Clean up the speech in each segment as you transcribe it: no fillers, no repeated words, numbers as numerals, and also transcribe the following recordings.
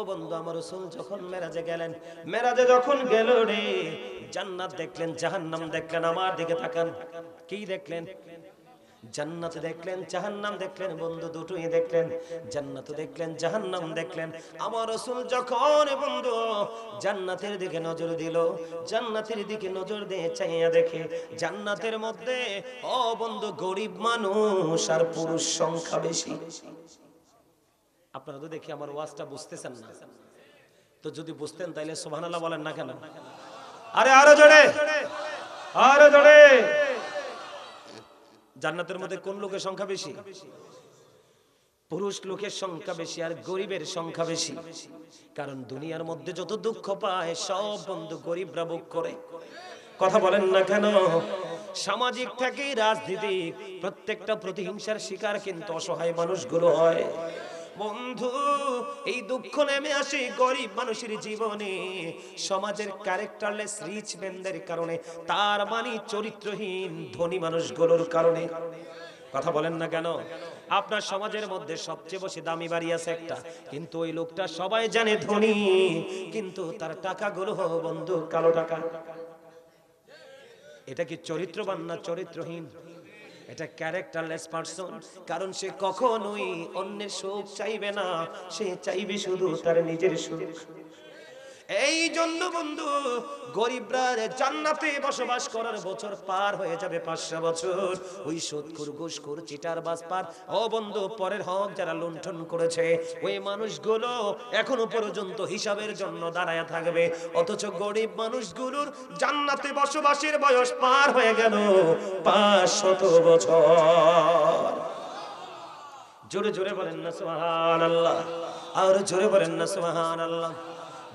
বন্ধু আমার রাসূল যখন মেরাজে গেলেন, মেরাজে যখন গেল রে, জান্নাত দেখলেন জাহান্নাম দেখলেন। আমার দিকে তাকান, কি দেখলেন? জান্নাত দেখলেন জাহান্নাম দেখলেন বন্ধু, দুটোই দেখলেন। জান্নাত দেখলেন জাহান্নাম দেখলেন। আমার রাসূল যখন বন্ধু জান্নাতের দিকে নজর দিল, জান্নাতের দিকে নজর দিয়ে চাইয়া দেখে জান্নাতের মধ্যে বন্ধু গরিব মানুষ আর পুরুষ সংখ্যা বেশি। আপনারা তো দেখি আমার ওয়াজটা বুঝতেছেন না, তো যদি বুঝতেন তাইলে সুবহানাল্লাহ বলেন না কেন? আরে আরো জোরে, আরো জোরে। জান্নাতের মধ্যে কোন লোকের সংখ্যা বেশি? পুরুষ লোকের সংখ্যা বেশি আর গরিবের সংখ্যা বেশি। কারণ দুনিয়ার মধ্যে যত দুঃখ পায় সব বন্ধু গরিবরা ভোগ করে। কথা বলেন না কেন? সামাজিক থেকে রাজনীতিক প্রত্যেকটা প্রতিহিংসার শিকার কিন্তু অসহায় মানুষগুলো হয়। বন্ধু এই দুঃখ নেমে আসে গরিব মানুষের জীবনে, সমাজের ক্যারেক্টারলেস রিচ ম্যানদের কারণে, তার মানে চরিত্রহীন ধনী মানুষগুলোর কারণে। কথা বলেন না কেন? আপনার সমাজের মধ্যে সবচেয়ে বেশি দামি বাড়ি আছে একটা, কিন্তু ওই লোকটা সবাই জানে ধনী, কিন্তু তার টাকাগুলো বন্ধু কালো টাকা। এটা কি চরিত্রবান না চরিত্রহীন? এটা ক্যারেক্টারলেস পারসন। কারণ সে কখনোই অন্যের সুখ চাইবে না, সে চাইবে শুধু তার নিজের সুখ। এই জন্য বন্ধু গরিবরা জান্নাতে বসবাস করার বছর পার হয়ে যাবে 500 বছর। ওই সুদখোর ঘুষখোর চিটার বাজপার বন্ধু পরের হক যারা লুণ্ঠন করেছে, ওই মানুষগুলো এখনো পর্যন্ত হিসাবের জন্য দাঁড়ায় থাকবে। অথচ গরিব মানুষগুলোর জান্নাতে বসবাসের বয়স পার হয়ে গেল 500 বছর। জোরে জোরে বলেন না সুবহানাল্লাহ, আর জোরে বলেন না সুবহানাল্লাহ।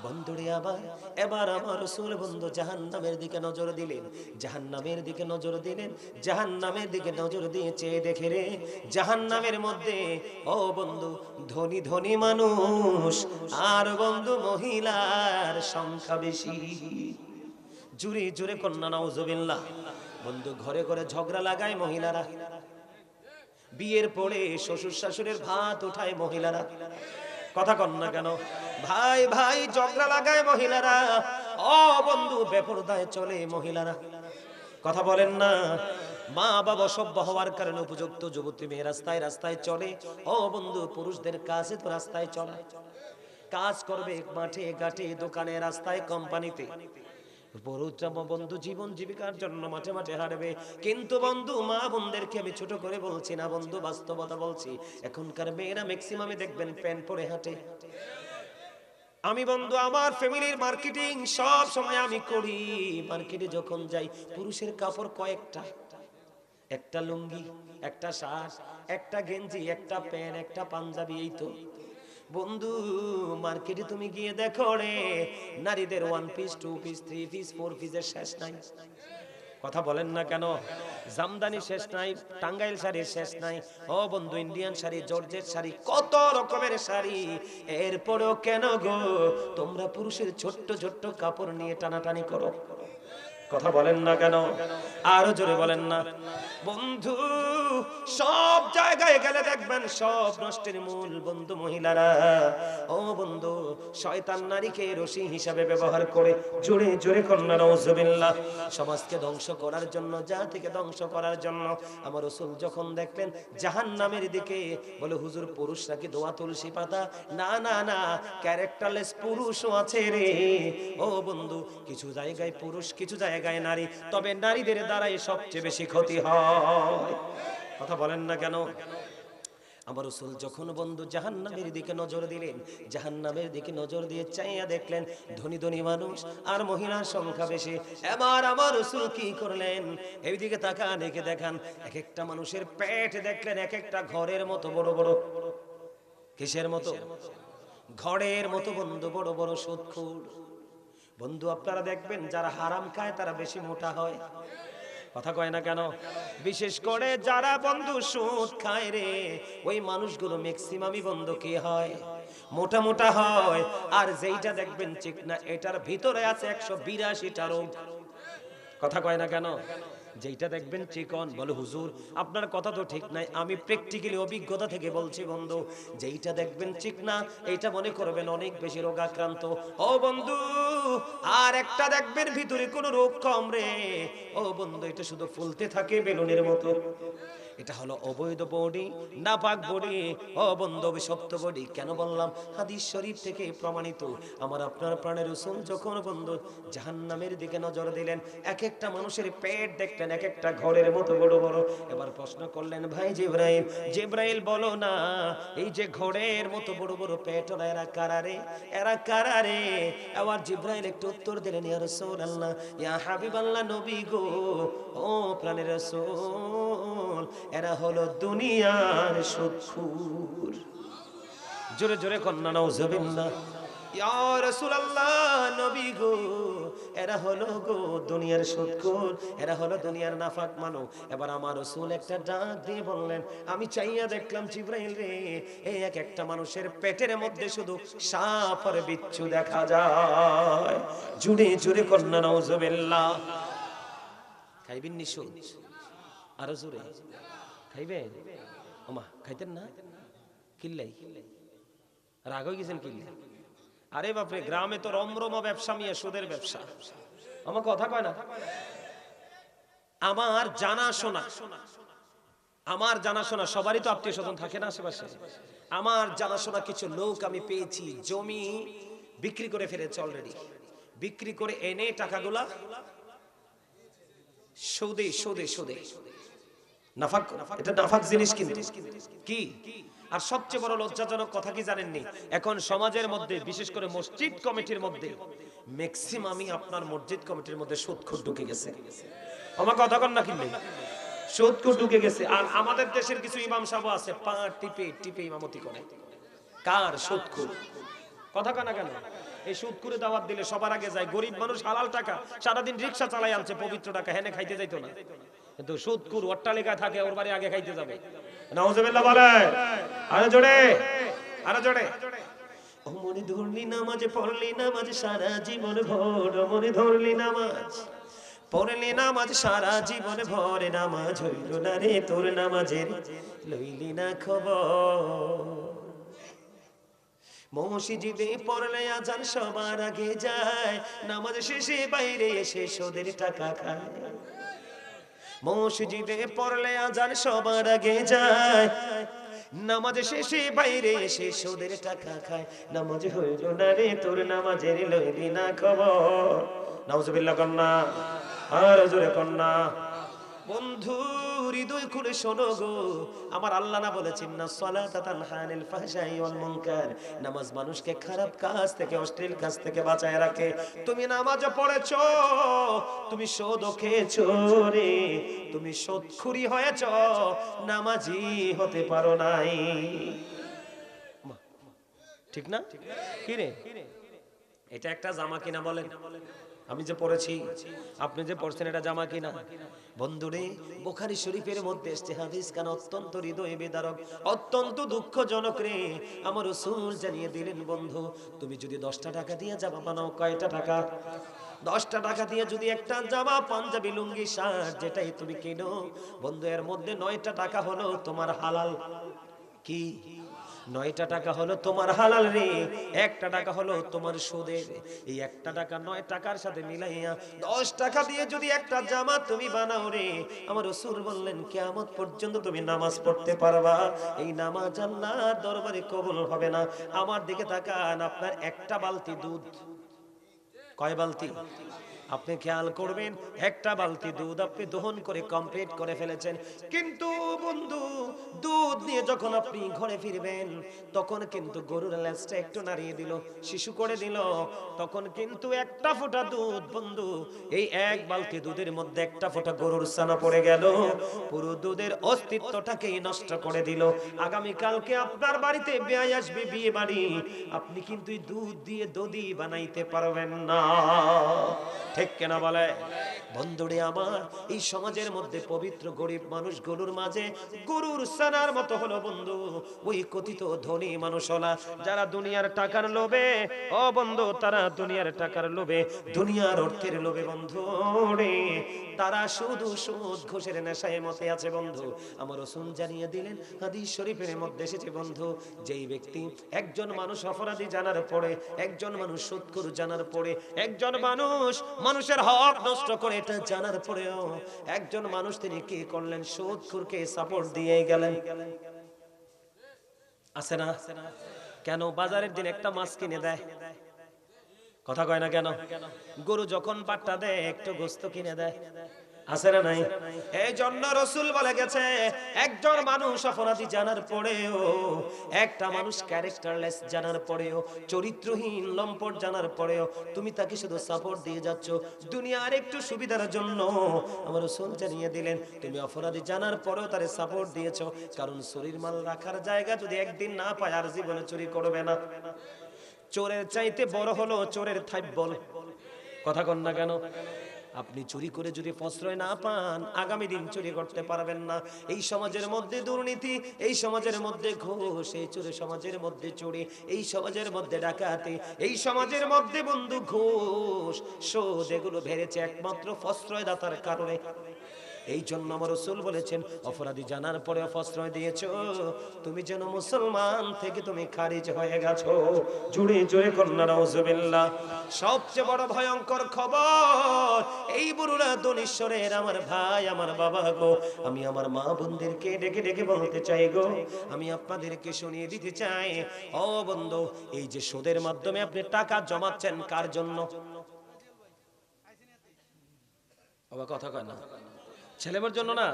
বন্ধুরে এবার আমার রাসূল বন্ধু জাহান্নামের দিকে নজর দিলেন, জাহান্নামের দিকে নজর দিলেন, জাহান্নামের দিকে নজর দিয়ে চেয়ে দেখে রে জাহান্নামের মধ্যে বন্ধু ধনী ধনী মানুষ আর বন্ধু মহিলার সংখ্যা বেশি। জুরে জুরে কন্যা নাউজুবিল্লাহ। বন্ধু ঘরে ঘরে ঝগড়া লাগায় মহিলারা, বিয়ের পরে শ্বশুর শাশুড়ির ভাত উঠায় মহিলারা। কথা কন না কেন? ভাই ভাই ঝগড়া লাগায় মহিলারা, বন্ধু বেপরদায় চলে মহিলারা। কথা বলেন না? মা বাবা সভ্য হওয়ার কারণে উপযুক্ত যুবতী মেয়ে রাস্তায় রাস্তায় চলে। বন্ধু পুরুষদের কাছে তো রাস্তায় চলা, কাজ করবে মাঠে ঘাটে দোকানে রাস্তায় কোম্পানিতে। বন্ধু জীবন জীবিকার জন্য মাঠে মাঠে হাঁটবে। কিন্তু বন্ধু মা বোনদেরকে আমি ছোট করে বলছি না বন্ধু, বাস্তবতা বলছি। এখনকার মেয়েরা ম্যাক্সিমামে দেখবেন প্যান্ট পরে হাঁটে। আমি বন্ধু আমার ফ্যামিলির মার্কেটিং সব সময় আমি করি। মার্কেটে যখন যাই পুরুষের কাপড় কয়েকটা, একটা লুঙ্গি, একটা শার্ট, একটা গেঞ্জি, একটা প্যান্ট, একটা পাঞ্জাবি, এই তো। বন্ধু মার্কেটে তুমি গিয়ে দেখো রে নারীদের 1 পিস 2 পিস 3 পিস 4 পিসের শেষ নাই। কথা বলেন না কেন? জামদানি শেষ নাই, টাঙ্গাইল শাড়ি শেষ নাই, বন্ধু ইন্ডিয়ান শাড়ি, জর্জেট শাড়ি, কত রকমের শাড়ি। এরপরেও কেন গো তোমরা পুরুষের ছোট্ট ছোট্ট কাপড় নিয়ে টানাটানি করো? কথা বলেন না কেন? আরো জোরে বলেন না। বন্ধু সব জায়গায় গেলে দেখবেন সব নষ্টের মূল বন্ধু মহিলারা। বন্ধু শয়তান নারীকে রশি হিসাবে ব্যবহার করে। জোরে জোরে কন্যা নাউজুবিল্লাহ। সমাজকে ধ্বংস করার জন্য, জাতিকে ধ্বংস করার জন্য আমার রাসূল যখন দেখলেন জাহান্নামের দিকে, বলে হুজুর পুরুষরা কি দোয়া তুলসী পাতা? না না না, ক্যারেক্টারলেস পুরুষও আছে রে। বন্ধু কিছু জায়গায় পুরুষ, কিছু জায়গায় নারী, তবে নারীদের দ্বারাই সবচেয়ে বেশি ক্ষতি হয়। কথা বলেন না কেন? আমার রাসূল যখন বন্ধু জাহান্নামের দিকে নজর দিলেন, জাহান্নামের দিকে নজর দিয়ে চাইয়া দেখলেন ধনী ধনী মানুষ আর মহিলার সংখ্যা বেশি। এবার আমার রাসূল কি করলেন? এইদিকে তাকান, একে দেখান। এক একটা মানুষের পেট দেখলেন এক একটা ঘরের মতো বড় বড়। কিসের মতো? ঘরের মতো বন্ধু, বড় বড় সুদখোর। বন্ধু আপনারা দেখবেন যারা হারাম খায় তারা বেশি মোটা হয়। কথা কয় না কেন? বিশেষ করে যারা বন্ধু সুদ খায় রে, ওই মানুষগুলো ম্যাক্সিমামই বন্ধু কি হয়? মোটা মোটা হয়। আর যেইটা দেখবেন চিকনা, এটার ভিতরে আছে 182টা রোগ। কথা কয় না কেন? যেইটা দেখবেন চিকন, বলে হুজুর আপনার কথা তো ঠিক নাই, আমি প্র্যাকটিক্যালি অভিজ্ঞতা থেকে বলছি বন্ধু, যেইটা দেখবেন চিকনা এইটা মনে করবেন অনেক বেশি রোগাক্রান্ত। ও বন্ধু, আর একটা দেখবেন ভিতরে কোনো রোগ কম রে, ও বন্ধু এটা শুধু ফুলতে থাকে বেলুনের মতো। এটা হলো অবৈধ বডি, নাপাক বডি, অবন্ধ অভিশপ্ত বডি। কেন বললাম? হাদিস শরীফ থেকে প্রমাণিত। আমার আপনার প্রাণের রাসূল যখন বন্ধু জাহান্নামের দিকে নজর দিলেন, এক একটা মানুষের পেট দেখলেন এক একটা ঘরের মতো বড় বড়। এবার প্রশ্ন করলেন, ভাই জিবরাইল, জিবরাইল বলো না, এই যে ঘরের মতো বড় বড় পেট ওরা, এরা কারারে, এরা কারারে? আবার জিবরাইল একটু উত্তর দিলেন, ইয়া রাসূলুল্লাহ, ইয়া হাবিবাল্লাহ, নবী গো, ও প্রাণের রাসূল, এরা হলো দুনিয়ার সুদখোর। জোরে জোরে কন্যা নাউজুবিল্লাহ। ইয়া রাসূলুল্লাহ, নবী গো, এরা হলো গো দুনিয়ার সুদখোর, এরা হলো দুনিয়ার নাফাক মানুষ। এবার আমার রাসূল একটা ডাক দিয়ে বললেন, আমি চাইয়া দেখলাম জিবরাইল রে, এই এক একটা মানুষের পেটের মধ্যে শুধু সাপ আর বিচ্ছু দেখা যায়। জুড়ে জুড়ে কন্যা নাউজুবিল্লাহ। খাইবেন নি সুদ? আরো জোরে খাইবেন? ওমা খাইতেন না? কিল্লাই রাগ হয়ে গেছেন কিল্লাই? আরে বাপরে, গ্রামে তো রমরমা ব্যবসা, মিয়া সুদের ব্যবসা। আমার কথা কয় না? আমার জানাশোনা সবারই তো আত্মীয় স্বজন থাকে না আশেপাশে। আমার জানাশোনা কিছু লোক আমি পেয়েছি, জমি বিক্রি করে ফেলেছে অলরেডি, বিক্রি করে এনে টাকাগুলা সুদে সুদে সুদে নাফাক, এটা নাফাক জিনিস কিন্তু কি। আর সবচেয়ে বড় লজ্জাজনক কথা কি জানেননি? এখন সমাজের মধ্যে, বিশেষ করে মসজিদ কমিটির মধ্যে, ম্যাক্সিমামই আপনার মসজিদ কমিটির মধ্যে সুদখোর ঢুকে গেছে। আমার কথা কন না কিনলে, সুদখোর ঢুকে গেছে। আর আমাদের দেশের কিছু ইমাম সাহেব আছে, পা টিপে টিপে ইমামতি করে। কার? সুদখোর। কথা কয় না কেন? এই সুদখোরে দাওয়াত দিলে সবার আগে যায় গরিব মানুষ, হালাল টাকা, সারাদিন রিকশা চালাই আনছে, পবিত্র টাকা হেনে খাইতে যাইতো না, কিন্তু সুদখোর অট্টালিকা থাকে, ওর বাড়ি আগে খাইতে যাবে। নাউজুবিল্লাহ বলে, আরে জোরে, আরে জোরে। ও মনে ধরলি নামাজ পড়লি, নামাজ সারা জীবন ভর, মনে ধরলি নামাজ পড়লি, নামাজ সারা জীবন ভর, নামাজ হইল না রে তোর, নামাজের লইলি না খবর। মসজিদে পড়লে আজান সবার আগে যায়, নামাজ শেষে বাইরে এসে সুদের টাকা খায়। মসজিদে পড়লে আজান সবার আগে যায়, নামাজ শেষে বাইরে এসে সুদের টাকা খায়। নামাজ হইল না রে তোর, নামাজের লইলি না খবর। নাউজুবিল্লাহ কন্যা, আর জোরে কন্যা। বন্ধু হৃদয় খুলে শোনো গো, আমার আল্লাহ না বলেছেন না, সালাতা তানহা আনিল ফাহশাই ওয়াল মুনকার, নামাজ মানুষকে খারাপ কাজ থেকে, অশ্লীল কাজ থেকে বাঁচায় রাখে। তুমি নামাজ পড়েছো, তুমি সুদ খেয়েছো রে, তুমি সুদখুরি হয়েছো, নামাজি হতে পারো নাই। ঠিক না? কি রে, এটা একটা জামা কিনা বলেন? আমি যে পড়েছি, আপনি যে পড়ছেন, এটা জামা কিনা? বন্ধুরে, বুখারী শরীফের মধ্যে এসেছে হাদিস কান অত্যন্ত হৃদয় বিদারক, অত্যন্ত দুঃখজনক রে। আমার রাসূল জানিয়ে দিলেন, বন্ধু তুমি যদি 10টা টাকা দিয়ে জামা বানাও, কয়টা টাকা? 10টা টাকা দিয়ে যদি একটা জামা, পাঞ্জাবি, লুঙ্গি, শার্ট যেটাই তুমি কিনো, বন্ধু এর মধ্যে 9টা টাকা হলো তোমার হালাল। কি? 9টা টাকা হলো তোমার হালাল রে, 1টা টাকা হলো তোমার সুদের। এই 1টা টাকা 9 টাকার সাথে মিলাইয়া 10 টাকা দিয়ে যদি একটা জামা তুমি বানাও রে, আমার রাসূল বললেন কিয়ামত পর্যন্ত তুমি নামাজ পড়তে পারবা, এই নামাজ আল্লাহর দরবারে কবুল হবে না। আমার দিকে তাকান, আপনার একটা বালতি দুধ, কয় বালতি? আপনি খেয়াল করবেন, একটা বালতি দুধ আপনি দহন করে কমপ্লিট করে ফেলেছেন, কিন্তু বন্ধু দুধ নিয়ে যখন আপনি ঘরে ফিরবেন, তখন কিন্তু গরুর লেজটা একটু নাড়িয়ে দিল, শিশু করে দিল, তখন কিন্তু একটা ফোঁটা দুধ, বন্ধু এই এক বালতি দুধের মধ্যে একটা ফোঁটা গরুর ছানা পড়ে গেল, পুরো দুধের অস্তিত্বটাকেই নষ্ট করে দিল। আগামী কালকে আপনার বাড়িতে বিয়ে আসবে, বিয়ে বাড়ি, আপনি কিন্তু দুধ দিয়ে দধি বানাইতে পারবেন না। ঠিক কিনা বলে? বন্ধুরে আমার, এই সমাজের মধ্যে পবিত্র গরিব মানুষগুলোর মাঝে গরুর ছানার মতো হলো বন্ধু ওই কথিত ধনী মানুষ হলা, যারা দুনিয়ার টাকার লোভে, ও বন্ধু তারা দুনিয়ার টাকার লোভে, দুনিয়ার অর্থের লোভে বন্ধু রে, তারা শুধু সুদ ঘুষের নেশায় মতে আছে বন্ধু। আমার রাসূল জানিয়ে দিলেন হাদিস শরীফের মধ্যে এসেছে বন্ধু, যেই ব্যক্তি একজন মানুষ অপরাধী জানার পরে, একজন মানুষ সুদখোর জানার পরে, একজন মানুষ মানুষের হক নষ্ট করে এটা জানার পরেও একজন মানুষ তিনি কি করলেন, সুদখোরকে সাপোর্ট দিয়ে গেলেন। আছে না? কেন বাজারের দিন একটা মাছ কিনে দেয়, কথা কয় না কেন? গরু যখন বাট্টা দেয় একটু গোস্ত কিনে দেয়, আছে না নাই? এই জন্য রাসূল বলে গেছে একজন মানুষ অপরাধী জানার পরেও, একটা মানুষ ক্যারেক্টারলেস জানার পরেও, চরিত্রহীন লম্পট জানার পরেও তুমি তাকে শুধু সাপোর্ট দিয়ে যাচ্ছ দুনিয়ার একটু সুবিধার জন্য। আমার রাসূল জানিয়ে দিলেন তুমি অপরাধী জানার পরেও তারে সাপোর্ট দিয়েছো, কারণ চুরির মাল রাখার জায়গা যদি একদিন না পায় আর জীবনে চুরি করবে না। চোরের চাইতে বড় হলো চোরের থাইব্বল, কথা কন না কেন? আপনি চুরি করে যদি প্রশ্রয় না পান আগামী দিন চুরি করতে পারবেন না। এই সমাজের মধ্যে দুর্নীতি, এই সমাজের মধ্যে ঘুষ, এই চোরে সমাজের মধ্যে চুরি, এই সমাজের মধ্যে ডাকাতি, এই সমাজের মধ্যে বন্ধু ঘুষ সুদ, এগুলো বেড়েছে একমাত্র প্রশ্রয়দাতার কারণে। এই জন্য আমার রাসূল বলেছেন অপরাধী জানার পরে প্রশ্রয় দিয়েছো, তুমি যেন মুসলমান থেকে তুমি খারিজ হয়ে গেছো। জুড়ে জুড়ে কন্যা নাউজুবিল্লাহ। সবচেয়ে বড় ভয়ঙ্কর খবর, এই বুড়ুরা দনীশ্বরের আমার ভাই আমার বাবা গো, আমি আমার মা বোনদেরকে ডেকে ডেকে বলতে চাই গো, আমি আপনাদেরকে শুনিয়ে দিতে চাই ও বন্ধু, এই যে সুদের মাধ্যমে আপনি টাকা জমাচ্ছেন কার জন্য? বাবা কথা কয় না, ছেলেমেয়ের জন্য না,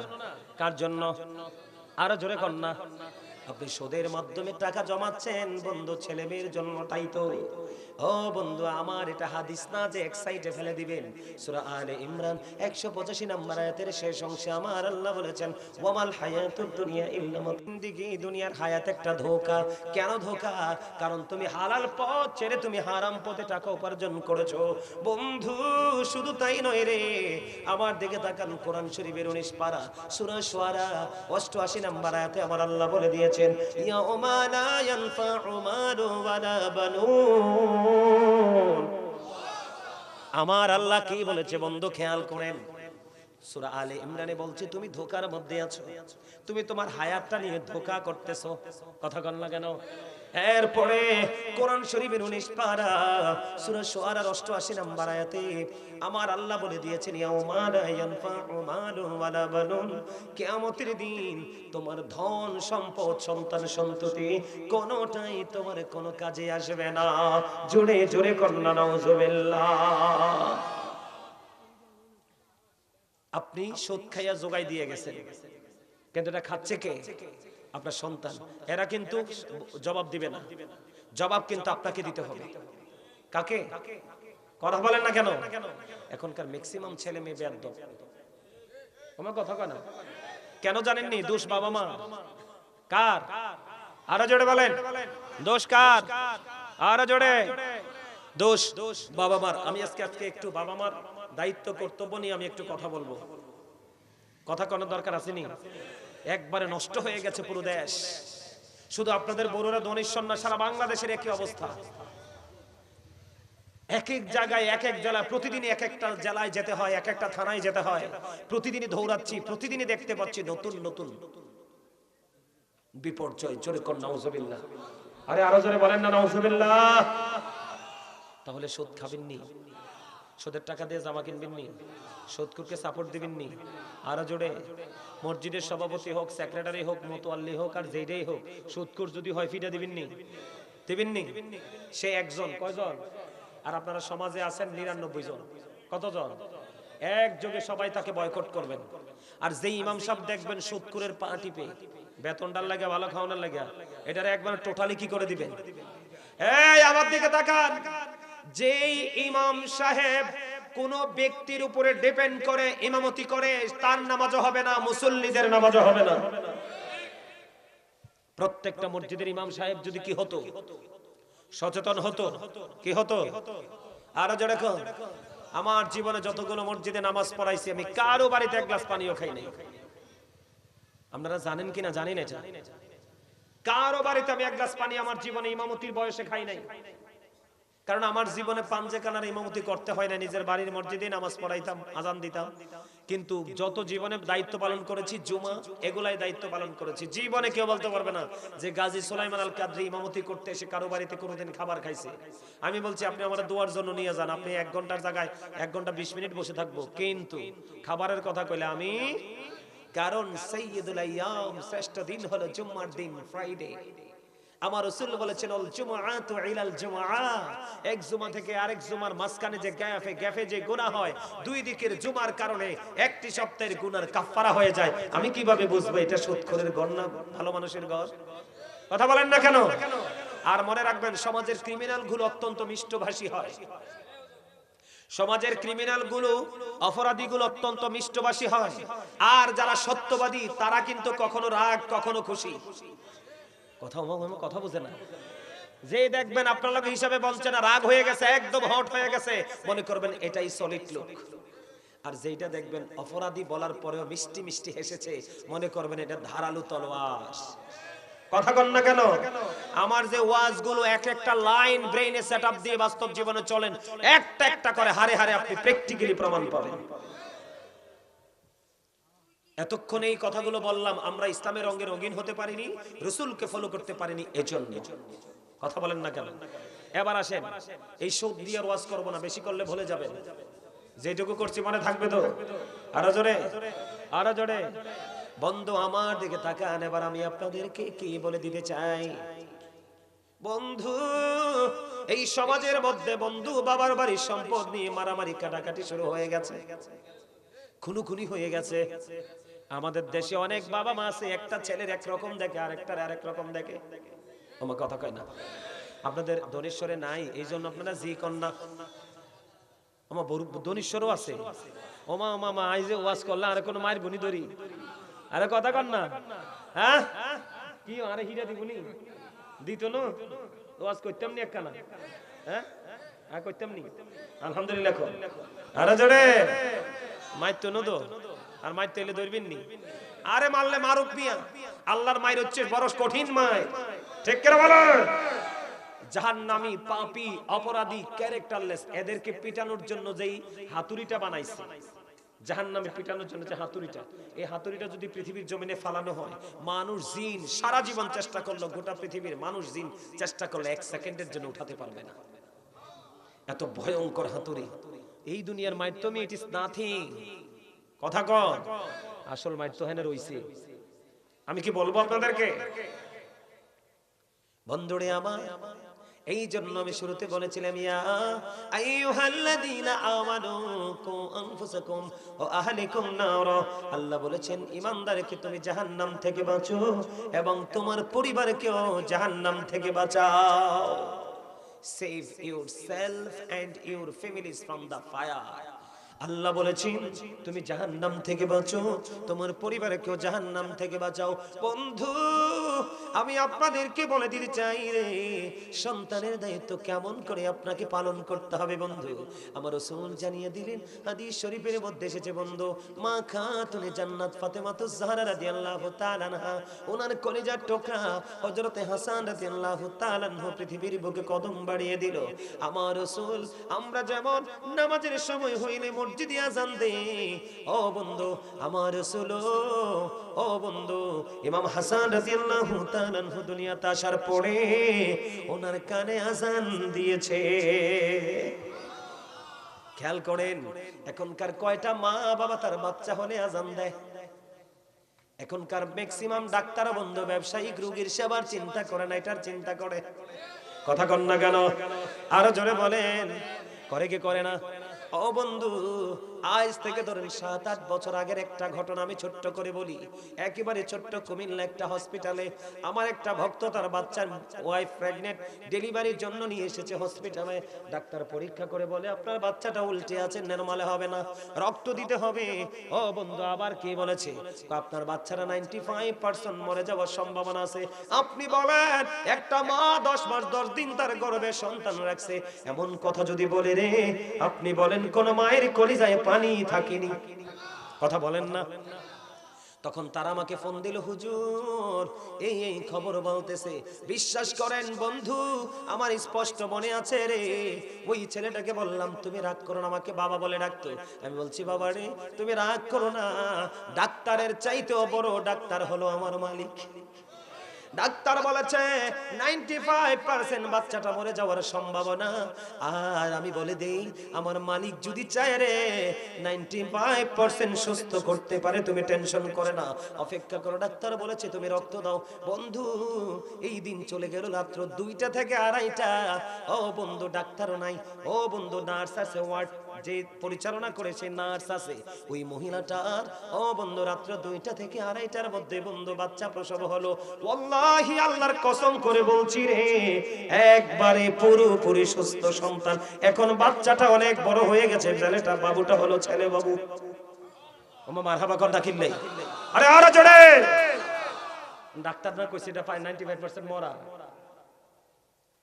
কার জন্য? আরো জোরে কর না। আপনি সুদের মাধ্যমে টাকা জমাচ্ছেন বন্ধু ছেলে মেয়ের জন্য, তাই তো? ও বন্ধু আমার, এটা হাদিস না যে এক সাইডে ফেলে দিবেন। সূরা আলে ইমরান 185 নম্বর আয়াতের শেষ অংশে আমার আল্লাহ বলেছেন ওয়ামাল হায়াতুদ দুনিয়া ইল্লা মাতাউন, দুনিয়ার হায়াত একটা ধোঁকা। কেন ধোঁকা? কারণ তুমি হালাল পথ ছেড়ে তুমি হারাম পথে টাকা উপার্জন করেছো বন্ধু। শুধু তাই নয় রে, আমার দিকে তাকান, কোরআন শরীফের 19 পারা সূরা শুআরা 88 নম্বর আয়াতে আমার আল্লাহ বলে দিয়েছেন ইয়াউমা লা ইয়ানফাউ মালু ওয়ালা বানুন। আমার আল্লাহ কি বলেছে বন্ধু খেয়াল করেন, সূরা আলে ইমরানে বলছে তুমি ধোঁকার মধ্যে আছো, তুমি তোমার হায়াতটা নিয়ে ধোঁকা করতেছো, কথা কন না কেন? এরপরে কোরআন শরীফের 19 পারা সূরা শুআরার 88 নম্বর আয়াতে আমার আল্লাহ বলে দিয়েছেন ইয়াউমা লা ইয়ানফাউ মালু ওয়ালা বানুন, কিয়ামতের দিন তোমার ধন সম্পদ সন্তান সন্ততি কোনোটাই তোমার কোনো কাজে আসবে না। জোরে জোরে কন্না নাউজুবিল্লাহ। আপনি সুদ খাইয়া জোগাই দিয়ে গেছেন, কিন্তু এটা খাচ্ছে কে? আপনার সন্তান। এরা কিন্তু জবাব দিবে না, জবাব কিন্তু আপনাকে দিতে হবে। কাকে? কথা বলেন না কেন? এখনকার ম্যাক্সিমাম ছেলে মেয়ে বেয়াদব। আমার কথা কয় না কেন জানেননি? দোষ বাবা মা। কার? আরো জোরে বলেন, দোষ কার? আরো জোরে। দোষ বাবা মার। আমি আজকে একটু বাবা মার দায়িত্ব কর্তব্য নিয়ে আমি একটু কথা বলবো। কথা কোন দরকার আসেনি? একবারে নষ্ট হয়ে গেছে পুরো দেশ। শুধু আপনাদের বড়রা দনীশ্বর না, সারা বাংলাদেশের একই অবস্থা। এক এক জায়গায় এক এক জেলা, প্রতিদিনই এক একটা জেলায় যেতে হয়, এক একটা থানায় যেতে হয়। প্রতিদিনই দৌড়াচ্ছি, প্রতিদিনই দেখতে পাচ্ছি নতুন নতুন বিপর্যয়। জোরে কর নাউজুবিল্লাহ। আরে আরো জোরে বলেন না নাউজুবিল্লাহ। তাহলে সুদ খাবেন নি? সুদের টাকা দিয়ে জামা কিনবেন নি? সুদখোরকে সাপোর্ট দিবেন নি? আরো জোরে। মসজিদের সভাপতি হোক, সেক্রেটারি হোক, মোতোয়াল্লি হোক, আর যেইটাই হোক, সুদখোর যদি হয় ফিটা দিবেন নি? দিবেন নি? সে একজন, কয়জন? আর আপনারা সমাজে আছেন 99 জন। কতজন? একযোগে সবাই তাকে বয়কট করবেন। আর যেই ইমাম সাহেব দেখবেন সুদখোরের পা টিপে, বেতনটার লাগে ভালো খাওয়ানোর লাগে, এটারে একবার টোটালি কি করে দিবেন? এই আমার দিকে তাকান। যেই ইমাম সাহেব কোন ব্যক্তির উপরে ডিপেন্ড করে ইমামতি করে, তার নামাজও হবে না, মুসল্লিদের নামাজও হবে না। প্রত্যেকটা মসজিদের ইমাম সাহেব যদি কি হতো? সচেতন হতো। কি হতো? আরো জোরে কর। আমার জীবনে যতগুলো মসজিদে নামাজ পড়াইছি আমি কারো বাড়িতে এক গ্লাস পানিও খাই নাই। আপনারা জানেন কিনা জানি না, কারো বাড়িতে আমি এক গ্লাস পানি আমার জীবনে ইমামতির বয়সে খাই নাই। কারণ আমার জীবনে পাঞ্জেখানার ইমামতি করতে হয় না, নিজের বাড়ির মসজিদে নামাজ পড়াইতাম, আজান দিতাম। কিন্তু যত জীবনে দায়িত্ব পালন করেছি, জুমা এগুলাই দায়িত্ব পালন করেছি। জীবনে কেউ বলতে পারবে না যে গাজী সুলাইমান আল কাদরি ইমামতি করতে এসে কারো বাড়িতে কোনোদিন খাবার খাইছে। আমি বলছি আপনি আমার দোয়ার জন্য নিয়ে যান, আপনি 1 ঘন্টার জায়গায় 1 ঘন্টা 20 মিনিট বসে থাকবো, কিন্তু খাবারের কথা কইলে আমি, কারণ সাইয়্যিদুল আইয়াম, শ্রেষ্ঠ দিন হলো জুম্মার দিন, ফ্রাইডে। আমার রাসূল বলেছেন আল জুমআতু ইলাল জুমআ, এক জুমা থেকে আরেক জুমার মাঝখানে যে গ্যাপে যে গুনাহ হয়, দুই দিকের জুমার কারণে একটি সপ্তাহের গুনার কাফারা হয়ে যায়। আমি কিভাবে বুঝবো এটা সুদখোরের ঘর না ভালো মানুষের ঘর? কথা বলেন না কেন? আর মনে রাখবেন, সমাজের ক্রিমিনাল গুলো অত্যন্ত মিষ্টভাষী হয়। সমাজের ক্রিমিনাল গুলো, অপরাধী গুলো অত্যন্ত মিষ্টভাষী হয়। আর যারা সত্যবাদী তারা কিন্তু কখনো রাগ কখনো খুশি। কথা বুঝে না। যে দেখবেন আপনার লোক হিসাবে বলছে না, রাগ হয়ে গেছে, একদম হট হয়ে গেছে, মনে করবেন এটাই সলিড লোক। আর যেটা দেখবেন অপরাধী বলার পরেও মিষ্টি মিষ্টি হেসেছে, মনে করবেন এটা ধারালো তলোয়ার। কথা কন না কেন? আমার যে ওয়াজগুলো এক একটা লাইন ব্রেইনে সেটআপ দিয়ে বাস্তব জীবনে চলেন, একটা একটা করে হারে হারে আপনি প্র্যাকটিক্যালি প্রমাণ পাবেন। এতক্ষণ এই কথাগুলো বললাম, আমরা ইসলামের রঙে রঙিন হতে পারিনি, রাসূলকে ফলো করতে পারিনি, এজন্য। কথা বলেন না কেন? এবার আসেন, এই শোক দিয়ে ওয়াজ করব না, বেশি করলে ভুলে যাবেন। যেটুকু করছি মনে থাকবে তো? আরো জোরে, আরো জোরে। বন্ধু আমার দিকে তাকান, এবার আমি আপনাদেরকে কি বলে দিতে চাই। বন্ধু, এই সমাজের মধ্যে বন্ধু বাবার বাড়ির সম্পদ নিয়ে মারামারি কাটাকাটি শুরু হয়ে গেছে, খুনোখুনি হয়ে গেছে। আমাদের দেশে অনেক বাবা মা আছে, একটা ছেলের একরকম দেখে, আরেকটার আরেক রকম দেখে। আমার কথা কয় না? আপনাদের ধনেশ্বরে নাই, এই জন্য আপনারা জি কন্যা। আমার ধনেশ্বরও আছে। ওমা মামা আই যে ওয়াজ করলা, আরে কোন মায়ের গুনি ধরি, আরে কথা কন না। হ্যাঁ কি আরে হিরা দিবনি দিত না, ওয়াজ করতাম নি একখানা। হ্যাঁ হ্যাঁ করতাম নি, আলহামদুলিল্লাহ। আরে জোরে মাইতো নদো, আর মাইতে এলে ধরবেন নি। আরে মারলে মারুক মিয়া, আল্লাহর মায়ের হচ্ছে বড় কঠিন মায়, ঠিক করে বলেন। জাহান্নামী, পাপী, অপরাধী, ক্যারেক্টারলেস, এদেরকে পিটানোর জন্য যেই হাতুড়িটা বানাইছে, জাহান্নামে পিটানোর জন্য যে হাতুড়িটা, এই হাতুড়িটা যদি পৃথিবীর জমিনে ফালানো হয়, মানুষ জিন সারা জীবন চেষ্টা করলো, গোটা পৃথিবীর মানুষ জিন চেষ্টা করলো 1 সেকেন্ডের জন্য উঠাতে পারবে না। এত ভয়ঙ্কর হাতুড়ি। এই দুনিয়ার মাধ্যমে ইট ইজ নাথিং। কথা কন, আসল মাইর তো হেনে রইছে। আমি কি বলবো আপনাদেরকে? বন্ধুরে আমার, এই জন্য আমি শুরুতে বলেছিলাম ইয়া আইয়ুহাল্লাযীনা আমানু কু আনফুসাকুম ওয়া আহলিকুম নার। আল্লাহ বলেছেন ঈমানদারকে তুমি জাহান্নাম থেকে বাঁচো এবং তোমার পরিবারকেও জাহান্নাম থেকে বাঁচাও। Save yourself and your families from the fire. আল্লাহ বলেছেন তুমি জাহান্নাম থেকে বাঁচো, তোমার পরিবারকেও জাহান্নাম থেকে বাঁচাও। বন্ধু, আমি আপনাদেরকে বলে দিতে চাই রে, সন্তানের দায়িত্ব কেমন করে আপনাকে পালন করতে হবে। বন্ধু, আমার রাসূল জানিয়ে দিলেন, হাদিস শরীফের মধ্যে এসেছে বন্ধু, মা খাতুনে জান্নাত ফাতেমাতুজ জাহরা রাদিয়াল্লাহু তাআলা আনহা, ওনার কলিজার টুকরা হযরতে হাসান রাদিয়াল্লাহু তাআলা আনহু পৃথিবীর বুকে কদম বাড়িয়ে দিল। আমার রাসূল, আমরা যেমন নামাজের সময় হইলে মসজিদে আযান দেই, ও বন্ধু আমার রাসূল, ও বন্ধু ইমাম হাসান রাদিয়াল্লাহু তাআলা আনহু দুনিয়াতে আসার পরে ওনার কানে আযান দিয়েছে। খেয়াল করেন, এখনকার কয়টা মা বাবা তার বাচ্চা হলে আযান দেয়? এখনকার ম্যাক্সিমাম ডাক্তার বন্ধু ব্যবসায়িক রোগীর সেবার চিন্তা করে না, এটার চিন্তা করে। কথা কন না কেন? আরো জোরে বলেন, করে কি করে না? ও বন্ধু, আজ থেকে ধরেন 7-8 বছর আগের একটা ঘটনা আমি ছোট্ট করে বলি। একেবারে ছোট্ট কুমিল্লা একটা হসপিটালে আমার একটা ভক্ত তার বাচ্চার ওয়াইফ প্রেগনেন্ট, ডেলিভারির জন্য নিয়ে এসেছে হসপিটালে। ডাক্তার পরীক্ষা করে বলে আপনার বাচ্চাটা উল্টে আছে, নরমালে হবে না, রক্ত দিতে হবে। ও বন্ধু, আবার কি বলেছে? আপনার বাচ্চারা 95% মরে যাওয়ার সম্ভাবনা আছে। আপনি বলেন, একটা মা 10 মাস 10 দিন তার গর্ভে সন্তান রাখছে, এমন কথা যদি বলে রে, আপনি বলেন বলেন কোন মায়ের কলিজায় পানি থাকেনি? কথা বলেন না। তখন তারা আমাকে ফোন দিল, হুজুর এই খবর বলতেছে। বিশ্বাস করেন বন্ধু, আমার স্পষ্ট মনে আছে রে, ওই ছেলেটাকে বললাম তুমি রাগ করো না, আমাকে বাবা বলে ডাকতো। আমি বলছি বাবা রে তুমি রাগ করো না, ডাক্তারের চাইতেও বড় ডাক্তার হলো আমার মালিক। ডাক্তার বলেছে 95% বাচ্চাটা মরে যাওয়ার সম্ভাবনা। আর আমি বলে দেই আমার মালিক যদি চায় রে 95% সুস্থ করতে পারে, তুমি টেনশন করে না, অপেক্ষা করো। ডাক্তার বলেছে তুমি রক্ত দাও। বন্ধু এই দিন চলে গেল রাত্র 2টা থেকে 2:30টা। ও বন্ধু ডাক্তারও নাই, ও বন্ধু নার্স আছে, ওয়ার্ড যে পরিচালনা করে সেই নার্স আছে, ওই মহিলাটার ও বন্ধু রাত্র 2টা থেকে 2:30টার মধ্যে বন্ধু বাচ্চা প্রসব হলো। ওয়াল্লাহি আল্লাহর কসম করে বলছি রে, একবারে পুরোপুরি সুস্থ সন্তান। এখন বাচ্চাটা অনেক বড় হয়ে গেছে, ছেলেটা বাবুটা হলো ছেলে বাবু। ওমা মারহাবা কর ডাকিল নেই, আরে আরে জোরে। ডাক্তাররা কইছে এটা 95% মরা।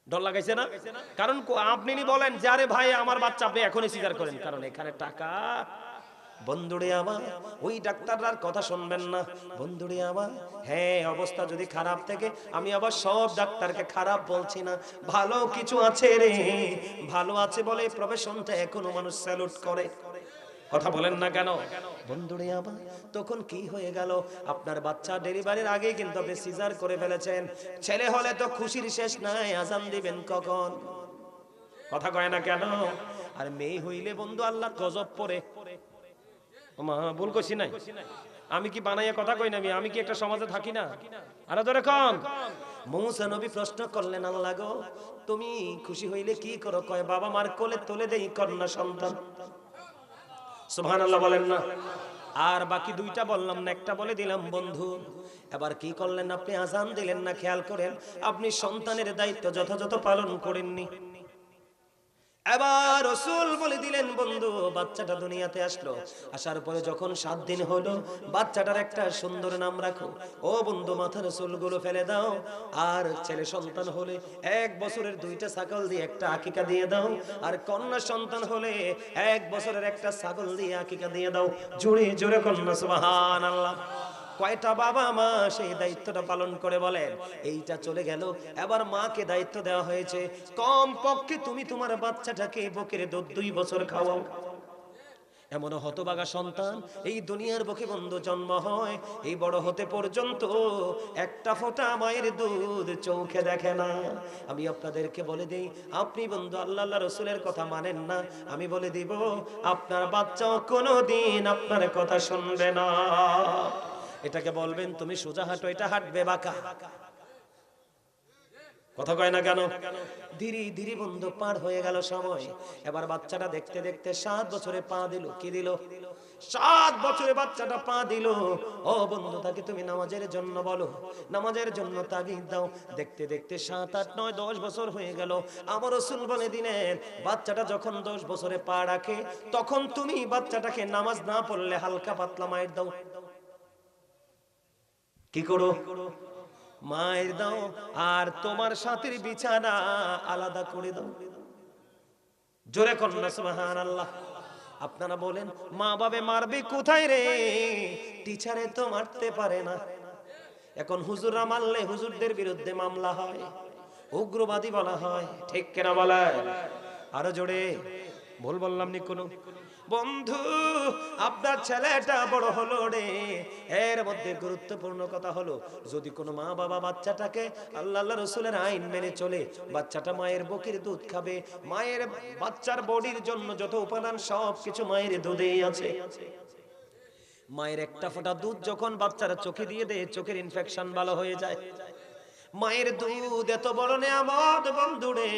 ডর লাগাইছে না? কারণ আপনি বলেন যে আরে ভাই আমার বাচ্চা আপনি এখনই সিজার করেন, কারণ এখানে টাকা। বন্ধুরে আমার ওই ডাক্তাররার কথা শুনবেন না বন্ধুরে আমার। হ্যাঁ অবস্থা যদি খারাপ থাকে, আমি আবার সব ডাক্তারকে খারাপ বলছি না, ভালো কিছু আছে রে, ভালো আছে বলে প্রফেশনটা এখনো মানুষ স্যালুট করে। কথা বলেন না কেন বন্ধুরে আমার? তখন কি হয়ে গেল, আপনার বাচ্চা ডেলিভারির আগে কিন্তু আপনি সিজার করে ফেলেছেন। ছেলে হলে তো খুশির শেষ নাই, আজান দিবেন কখন? কথা কয় না কেন? আর মেয়ে হইলে বন্ধু আল্লাহ গজব পড়ে। মা ভুল করছি নাই, আমি কি বানাইয়া কথা কই না? আমি কি একটা সমাজে থাকি না? আরে ধরে কম। মুসা নবী প্রশ্ন করলেন, আল্লাহ গো তুমি খুশি হইলে কি করো? কয় বাবা মার কোলে তুলে দেই কন্যা সন্তান। সুবহানাল্লাহ বলেন না। আর বাকি 2টা বললাম না, একটা বলে দিলাম বন্ধু। এবার কি করলেন আপনি? আজান দিলেন না, খেয়াল করেন, আপনি সন্তানের দায়িত্ব যথাযথ পালন করেননি। এবার রাসূল বলে দিলেন বন্ধু বাচ্চাটা দুনিয়াতে আসলো, আসার পরে যখন 7 দিন হলো বাচ্চাটার একটা সুন্দর নাম রাখো। ও বন্ধু মাথার চুলগুলো ফেলে দাও। আর ছেলে সন্তান হলে 1 বছরের 2টা ছাগল দিয়ে একটা আকিকা দিয়ে দাও। আর কন্যা সন্তান হলে 1 বছরের একটা ছাগল দিয়ে আকিকা দিয়ে দাও। জোরে জোরে কন্যা সুবহানাল্লাহ। কয়টা বাবা মা সেই দায়িত্বটা পালন করে বলেন? এইটা চলে গেল, এবার মাকে দায়িত্ব দেওয়া হয়েছে, কম পক্ষে তুমি তোমার বাচ্চাটাকে বুকের দুধ 2 বছর খাওয়াও। এমন হতভাগা সন্তান এই দুনিয়ার বুকে বন্ধু জন্ম হয়, এই বড় হতে পর্যন্ত একটা ফোঁটা মায়ের দুধ চোখে দেখে না। আমি আপনাদেরকে বলে দেই, আপনি বন্ধু আল্লাহ রাসূলের কথা মানেন না, আমি বলে দিব আপনার বাচ্চাও কোনোদিন আপনার কথা শুনবে না। এটাকে বলবেন তুমি সোজা হাঁটো, এটা হাঁটবে বাঁকা। কথা কয় না কেন? ধীরে ধীরে বন্ধু পার হয়ে গেল সময়। এবার বাচ্চাটা দেখতে দেখতে 7 বছরে পা দিল। কি দিল? 7 বছরে বাচ্চাটা পা দিল। ও বন্ধু তাকে তুমি নামাজের জন্য বলো, নামাজের জন্য তাগিদ দাও। দেখতে দেখতে 7, 8, 9, 10 বছর হয়ে গেল। আমার রাসূল বলে দিলেন বাচ্চাটা যখন 10 বছরে পা রাখে, তখন তুমি বাচ্চাটাকে নামাজ না পড়লে হালকা পাতলা মায়ের দাও। কি করো? মায়ের দাও। আর তোমার সাথীর বিছানা আলাদা করে দাও। জোরে কন্যা সুবহানাল্লাহ। আপনারা বলেন মা বাবা মারবে কোথায় রে? টিচারে তো মারতে পারে না। এখন হুজুররা মারলে হুজুরদের বিরুদ্ধে মামলা হয়, উগ্রবাদী বলা হয়, ঠিক কেনা বলা? আরো জোরে। ভুল বললাম নি কোনো? বন্ধু আপনার ছেলেটা বড় হলো রে। এর মধ্যে গুরুত্বপূর্ণ কথা হলো, যদি কোনো মা বাবা বাচ্চাটাকে আল্লাহ রাসূলের আইন মেনে চলে, বাচ্চাটা মায়ের বুকের দুধ খাবে। মায়ের বাচ্চার বডির জন্য যত উপাদান সব কিছু মায়ের দুধেই আছে। মায়ের একটা ফোঁটা দুধ যখন বাচ্চারা চোখে দিয়ে দেয়, চোখের ইনফেকশন ভালো হয়ে যায়। মায়ের দুধ এত বড় নেয়ামত বন্ধুরে।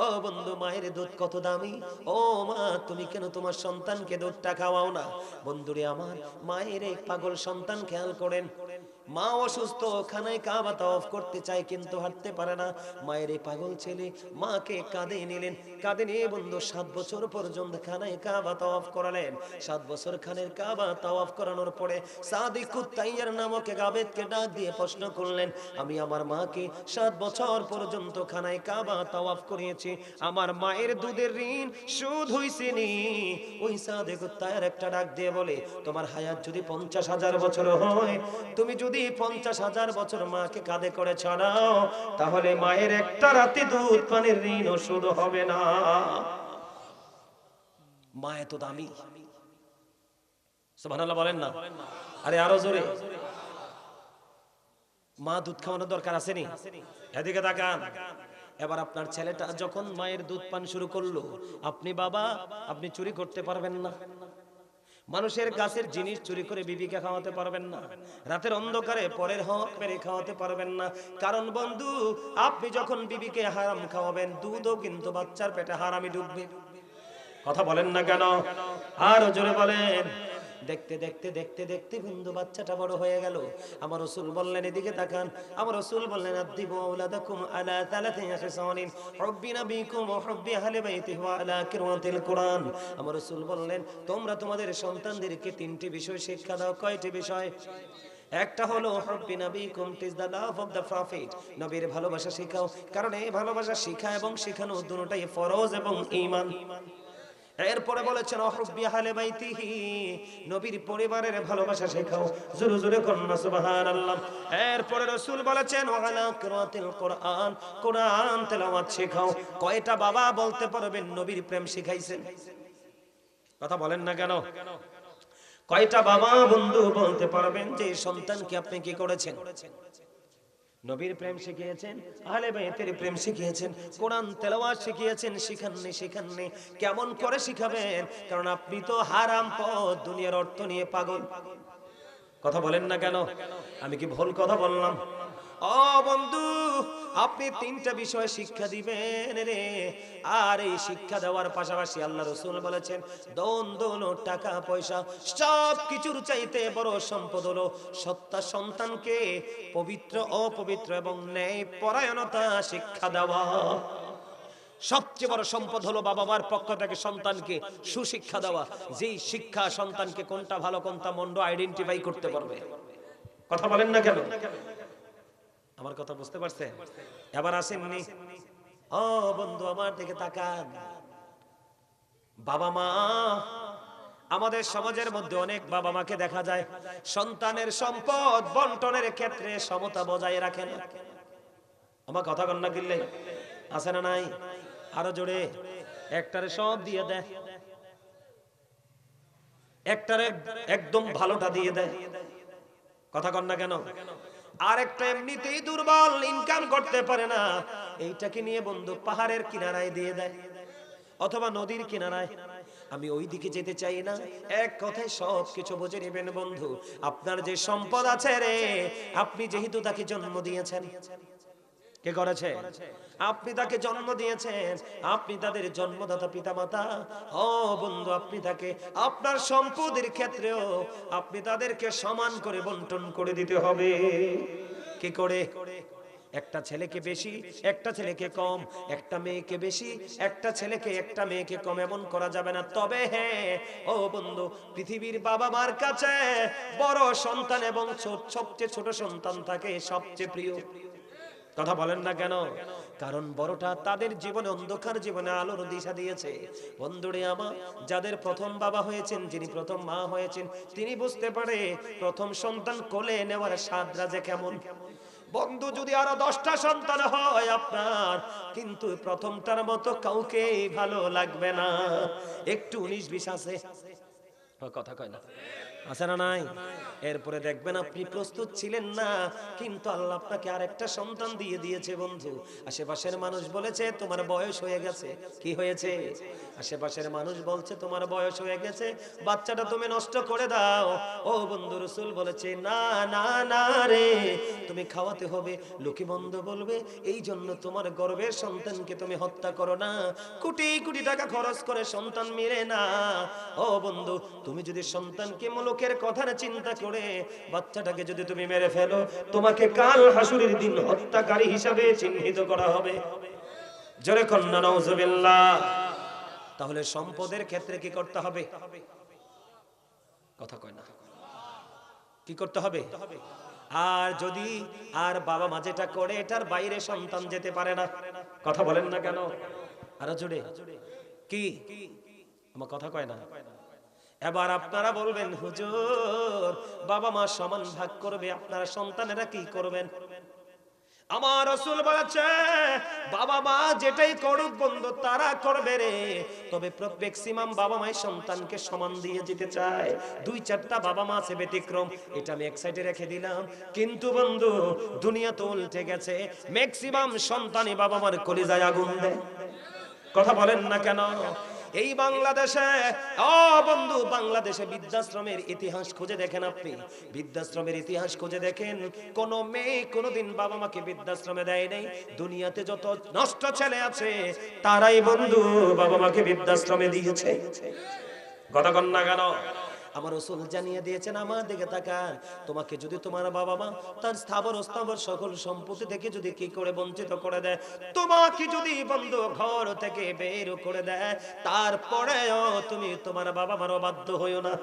ও বন্ধু মায়ের দুধ কত দামি। ও মা তুমি কেন তোমার সন্তানকে দুধটা খাওয়াও না? বন্ধুরে আমার, মায়ের এই পাগল সন্তান খেয়াল করেন, মা অসুস্থ, খানায় কাবা তাওয়াফ করতে চায় কিন্তু হাঁটতে পারে না। মায়ের এই পাগল ছেলে মাকে কাঁধে নিলেন, কাঁধে নিয়ে বন্ধু 7 বছর পর্যন্ত খানায় কাবা তাওয়াফ করালেন। 7 বছর খানের কাবা তাওয়াফ করানোর পরে সাদিকুত তাইয়ার নামক এক আবেদকে ডাক দিয়ে প্রশ্ন করলেন, আমি আমার মাকে 7 বছর পর্যন্ত খানায় কাবা তাওয়াফ করিয়েছি, আমার মায়ের দুধের ঋণ শোধ হইছে নি? ওই সাদিকুত তাইয়ার একটা ডাক দিয়ে বলে, তোমার হায়াত যদি 50,000 বছর হয়, তুমি যদি 50,000 বছর মাকে কাঁধে করে ছড়াও, তাহলে মায়ের একটা রাতে দুধ পানির ঋণ শোধ হবে না। মা এত দামি, সুবহানাল্লাহ বলেন না, আরে আরো জোরে। মা দুধ খাওয়ানোর দরকার আছে নি? এদিকে তাকান। এবার আপনার ছেলেটা যখন মায়ের দুধ পান শুরু করলো, আপনি বাবা, আপনি চুরি করতে পারবেন না, মানুষের গাছের জিনিস চুরি করে বিবিকে খাওয়াতে পারবেন না, রাতের অন্ধকারে পরের হক মেরে খাওয়াতে পারবেন না। কারণ বন্ধু, আপনি যখন বিবিকে হারাম খাওয়াবেন, দুধও কিন্তু বাচ্চার পেটে হারামি ঢুকবে। কথা বলেন না কেন? আর জোরে বলেন। দেখতে দেখতে দেখতে দেখতে বন্ধু বাচ্চাটা বড় হয়ে গেল। আমার রাসূল বললেন, এদিকে তাকান। আমার রাসূল বললেন, আদিবু আওলাদাকুম আলা সালাতি হিসানিন হুব্বি নাবিকুম ওয়া হুব্বি আহলি বাইতিহি ওয়া আলা কিরাতিল কুরআন। আমার রাসূল বললেন, তোমরা তোমাদের সন্তানদেরকে 3টি বিষয় শিক্ষা দাও। কয়টি বিষয়? একটা হলো হুব্বি নাবিকুম, টিজ দা লাভ অফ দা প্রফেট, নবীর ভালোবাসা শেখাও, কারণ এই ভালোবাসা শেখা এবং শেখানো দুটোটাই ফরজ এবং ঈমান। এরপরে বলেছেন হুব্বি আহলি বাইতিহি, নবীর পরিবারের ভালোবাসা শেখাও। জোরে জোরে কন্না সুবহানাল্লাহ। এরপরে রাসূল বলেছেন ওয়ালা কিরাতিল কুরআন, কোরআন তেলাওয়াত শেখাও। কয়টা বাবা বলতে পারবেন নবীর প্রেম শিখাইছেন? কথা বলেন না কেন? কয়টা বাবা বন্ধু বলতে পারবেন যে সন্তানকে আপনি কি করেছেন? নবীর প্রেম শিখিয়েছেন, আহলে বাইতের প্রেম শিখিয়েছেন, কোরআন তেলাওয়াত শিখিয়েছেন। শিখাননি কেমন করে শিখাবেন? কারণ আপনি তো হারাম পথ, দুনিয়ার অর্থ নিয়ে পাগল। কথা বলেন না কেন? আমি কি ভুল কথা বললাম? ও বন্ধু, আপনি 3টা বিষয় শিক্ষা দিবেন রে। আর এই শিক্ষা দেওয়ার পাশাপাশি আল্লাহ রাসূল বলেছেন, ধন দৌলত টাকা পয়সা সব কিছুর চাইতে বড় সম্পদ হলো সত্তা সন্তানকে পবিত্র অপবিত্র এবং ন্যায় পরায়ণতা শিক্ষা দেওয়া। সবচেয়ে বড় সম্পদ হলো বাবা মার পক্ষ থেকে সন্তানকে সুশিক্ষা দেওয়া, যেই শিক্ষা সন্তানকে কোনটা ভালো কোনটা মন্দ আইডেন্টিফাই করতে পারবে। কথা বলেন না কেন? আমার কথা বুঝতে পারছেন? এবার আসেননি? ও বন্ধু আমার দিকে তাকান। বাবা মা, আমাদের সমাজের মধ্যে অনেক বাবা মাকে দেখা যায় সন্তানের সম্পদ বন্টনের ক্ষেত্রে সমতা বজায় রাখেন। আমার কথা কন না কিনলে আছে না নাই? আরো জোরে। একটারে সব দিয়ে দেয়, একটারে একদম ভালোটা দিয়ে দেয়। কথা কন না কেন? আরেকটা এমনিতেই দুর্বল, ইনকাম করতে পারে না, এইটাকে নিয়ে বন্ধু পাহাড়ের কিনারায় দিয়ে দেয় অথবা নদীর কিনারায়। আমি ওই দিকে যেতে চাই না। এক কথায় সব কিছু বুঝে নেবেন বন্ধু, আপনার যে সম্পদ আছে রে, আপনি যেহেতু তাকে জন্ম দিয়েছেন, কে করেছে? আপনি তাকে জন্ম দিয়েছেন, আপনি তাদের জন্মদাতা পিতামাতা। ও বন্ধু, আপনি তাকে আপনার সম্পদের ক্ষেত্রেও আপনি তাদেরকে সমান করে বন্টন করে দিতে হবে। কি করে? একটা ছেলেকে বেশি, একটা ছেলেকে কম, একটা মেয়েকে বেশি, একটা ছেলেকে একটা মেয়েকে কম, এমন করা যাবে না। তবে হ্যাঁ ও বন্ধু, পৃথিবীর বাবা মার কাছে বড় সন্তান এবং সবচেয়ে ছোট সন্তান থাকে সবচেয়ে প্রিয়। কথা বলেন না কেন? কারণ বড়টা তাদের জীবনে অন্ধকার জীবনে আলোর দিশা দিয়েছে। বন্ধুরে আমার, যাদের প্রথম বাবা হয়েছেন, যিনি প্রথম মা হয়েছেন, তিনি বুঝতে পারে প্রথম সন্তান কোলে নেওয়ার স্বাদরা যে কেমন। বন্ধু, যদি আরো 10টা সন্তান হয় আপনার, কিন্তু প্রথমটার মতো কাউকে ভালো লাগবে না, একটু 19-20 আছে। কথা কয় না? আছে না নাই? এরপরে দেখবেন আপনি প্রস্তুত ছিলেন না, কিন্তু আল্লাহ আপনাকে আরেকটা সন্তান দিয়ে দিয়েছে বন্ধু। আশেপাশের মানুষ বলেছে তোমার বয়স হয়ে গেছে। কি হয়েছে? আশেপাশের মানুষ বলছে তোমার বয়স হয়ে গেছে, বাচ্চাটা তুমি নষ্ট করে দাও। ও বন্ধু, রাসূল বলেছে না না না রে, তুমি খাওয়াতে হবে, লোকে মন্দ বলবে, এই জন্য তোমার গর্ভের সন্তানকে তুমি হত্যা করো না। কোটি কোটি টাকা খরচ করে সন্তান মেরে না। ও বন্ধু, তুমি যদি সন্তানকে লোকে লোকের কথার চিন্তা করে বাচ্চাটাকে যদি তুমি মেরে ফেলো, তোমাকে কাল হাসুরের দিন হত্যাকারী হিসাবে চিহ্নিত করা হবে। জোরে কন্না নাউজুবিল্লাহ। তাহলে সম্পদের ক্ষেত্রে কি করতে হবে? কথা কয় না, কি করতে হবে? আর যদি আর বাবা মা যেটা করে এটার বাইরে সন্তান যেতে পারে না, কথা বলেন না কেন? আরো জোরে, কি আমার কথা কয় না? এবার আপনারা বলবেন হুজুর বাবা মা সমান ভাগ করবে, আপনারা সন্তানেরা কি করবেন? আমার রাসূল বলেছে বাবা মা যেটাই করুক বন্ধু তারা করবে রে, তবে ম্যাক্সিমাম বাবা মাই সন্তানকে সমান দিয়ে যেতে চায়। 2-4টা বাবা মা আছে ব্যতিক্রম, এটা আমি এক সাইডে রেখে দিলাম। কিন্তু বন্ধু দুনিয়া তো উল্টে গেছে, ম্যাক্সিমাম সন্তানই বাবা মার কলিজায় আগুন দেয়। কথা বলেন না কেন? এই বাংলাদেশে বন্ধু বাংলাদেশে বৃদ্ধাশ্রমের ইতিহাস খুঁজে দেখেন, আপনি বৃদ্ধাশ্রমের ইতিহাস খুঁজে দেখেন, কোন মেয়ে কোনদিন বাবা মাকে বৃদ্ধাশ্রমে দেয় নাই। দুনিয়াতে যত নষ্ট ছেলে আছে তারাই বন্ধু বাবা মাকে বৃদ্ধাশ্রমে দিয়েছে। কথা কন না কেন? আমার রাসূল জানিয়ে দিয়েছেন, আমার দিকে তাকান, তোমাকে যদি তোমার বাবা মা তার স্থাবর অস্থাবর সকল সম্পত্তি থেকে যদি কি করে বঞ্চিত করে দেয়, তোমাকে যদি বন্ধু ঘর থেকে বের করে দেয়, তারপরেও তুমি তোমার বাবা মার অবাধ্য হইও না।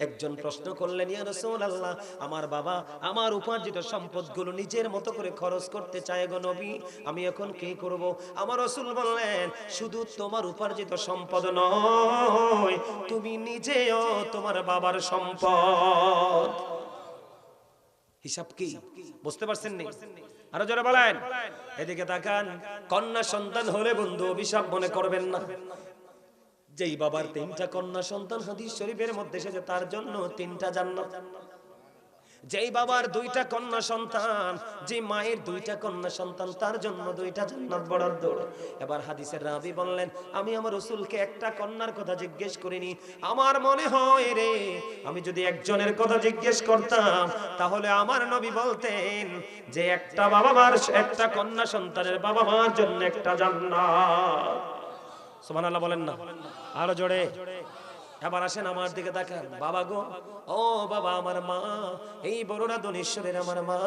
একজন প্রশ্ন করলেন, ইয়া রাসূলুল্লাহ আমার বাবা আমার উপার্জিত সম্পদগুলো নিজের মতো করে খরচ করতে চায় গো নবী, আমি এখন কি করব? আমার রাসূল বললেন, শুধু তোমার উপার্জিত সম্পদ নয়, তুমি নিজেও তোমার বাবার সম্পদ। হিসাব কি বুঝতে পারছেন নি? আরো জোরে বলেন। এদিকে তাকান, কন্যা সন্তান হলে বন্ধু অভিশাপ মনে করবেন না। যেই বাবার 3টা কন্যা সন্তান হাদিস শরীফের মধ্যে এসেছে তার জন্য 3টা জান্নাত। যেই বাবার 2টা কন্যা সন্তান, যে মায়ের 2টা কন্যা সন্তান তার জন্য 2টা জান্নাত বরাদ্দ। এবার হাদিসের রাবী বললেন, আমি আমার রাসূলকে একটা কন্যার কথা জিজ্ঞেস করিনি, আমার মনে হয় রে আমি যদি একজনের কথা জিজ্ঞেস করতাম তাহলে আমার নবী বলতেন যে একটা বাবা মার একটা কন্যা সন্তানের বাবা মার জন্য একটা জান্নাত। সুবহানাল্লাহ বলেন না? আরো জোরে। এবার আসেন আমার দিকে তাকান, বাবা গো, ও বাবা আমার মা, এই বড়রা দনেশ্বরের আমার মা,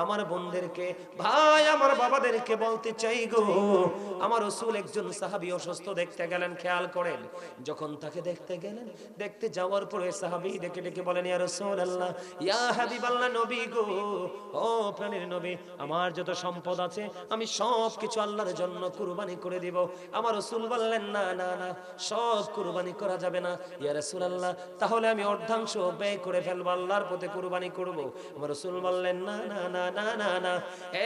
আমার বোনদেরকে ভাই আমার বাবাদেরকে বলতে চাই গো, আমার রাসূল একজন সাহাবী অসুস্থ দেখতে গেলেন, খেয়াল করেন, যখন তাকে দেখতে গেলেন, দেখতে যাওয়ার পরে সাহাবী ডেকে ডেকে বলেন, ইয়া রাসূলুল্লাহ ইয়া হাবিবাল্লাহ নবী গো, ও প্রাণের নবী, আমার যত সম্পদ আছে আমি সব কিছু আল্লাহর জন্য কুরবানি করে দিব। আমার রাসূল বললেন, না না না, সব কুরবানি করা যাবে না ইয়া রাসূলুল্লাহ, তাহলে আমি অর্ধাংশ ব্যয় করে ফেলবো, আল্লাহর পথে কুরবানি করব। আমার রাসূল বললেন, না না না না না না।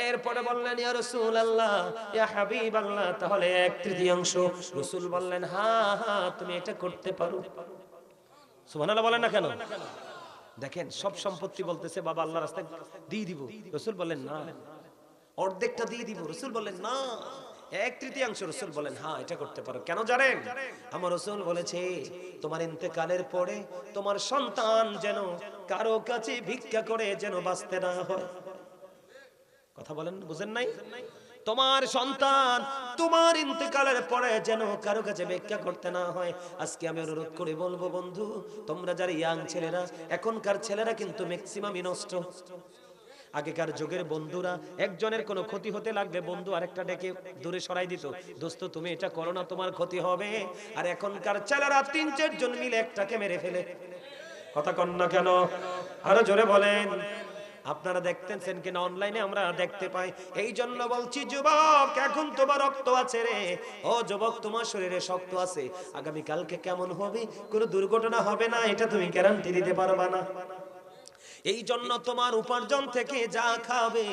এরপরে বললেন, ইয়া রাসূলুল্লাহ ইয়া হাবিবাল্লাহ, তাহলে 1/3। রাসূল বললেন, হ্যাঁ হ্যাঁ তুমি এটা করতে পারো। সুবহানাল্লাহ বলেন না কেন? দেখেন সব সম্পত্তি বলতেছে বাবা আল্লাহর রাস্তায় দিয়ে দিব, রাসূল বললেন না। অর্ধেকটা দিয়ে দিব, রাসূল বললেন না। 1/3 রাসূল বলেন, হ্যাঁ এটা করতে পারো। কেন জানেন? আমার রাসূল বলেছে তোমার ইন্তেকালের পরে তোমার সন্তান যেন কারো কাছে ভিক্ষা করে যেন বাঁচতে না হয়। কথা বলেন, বুঝেন নাই? তোমার সন্তান তোমার ইন্তেকালের পরে যেন কারো কাছে ভিক্ষা করতে না হয়। আজকে আমি অনুরোধ করে বলবো বন্ধু, তোমরা যারা ইয়াং ছেলেরা, এখনকার ছেলেরা কিন্তু ম্যাক্সিমামই নষ্ট। আগেকার যুগের বন্ধুরা একজনের কোনো ক্ষতি হতে লাগলে বন্ধু আরেকটা ডেকে দূরে সরাই দিত, দোস্ত তুমি এটা করো না তোমার ক্ষতি হবে। আর এখনকার ছেলেরা 3-4 জন মিলে একটাকে মেরে ফেলে। কথা কন না কেন? আরো জোরে বলেন। আপনারা দেখতেছেন কিনা অনলাইনে আমরা দেখতে পাই। এই জন্য বলছি যুবক, এখন তোমার রক্ত আছে রে, ও যুবক তোমার শরীরে শক্ত আছে, আগামী কালকে কেমন হবে, কোনো দুর্ঘটনা হবে না এটা তুমি গ্যারান্টি দিতে পারবা না। এই জন্য তোমার উপার্জন থেকে যা খাবে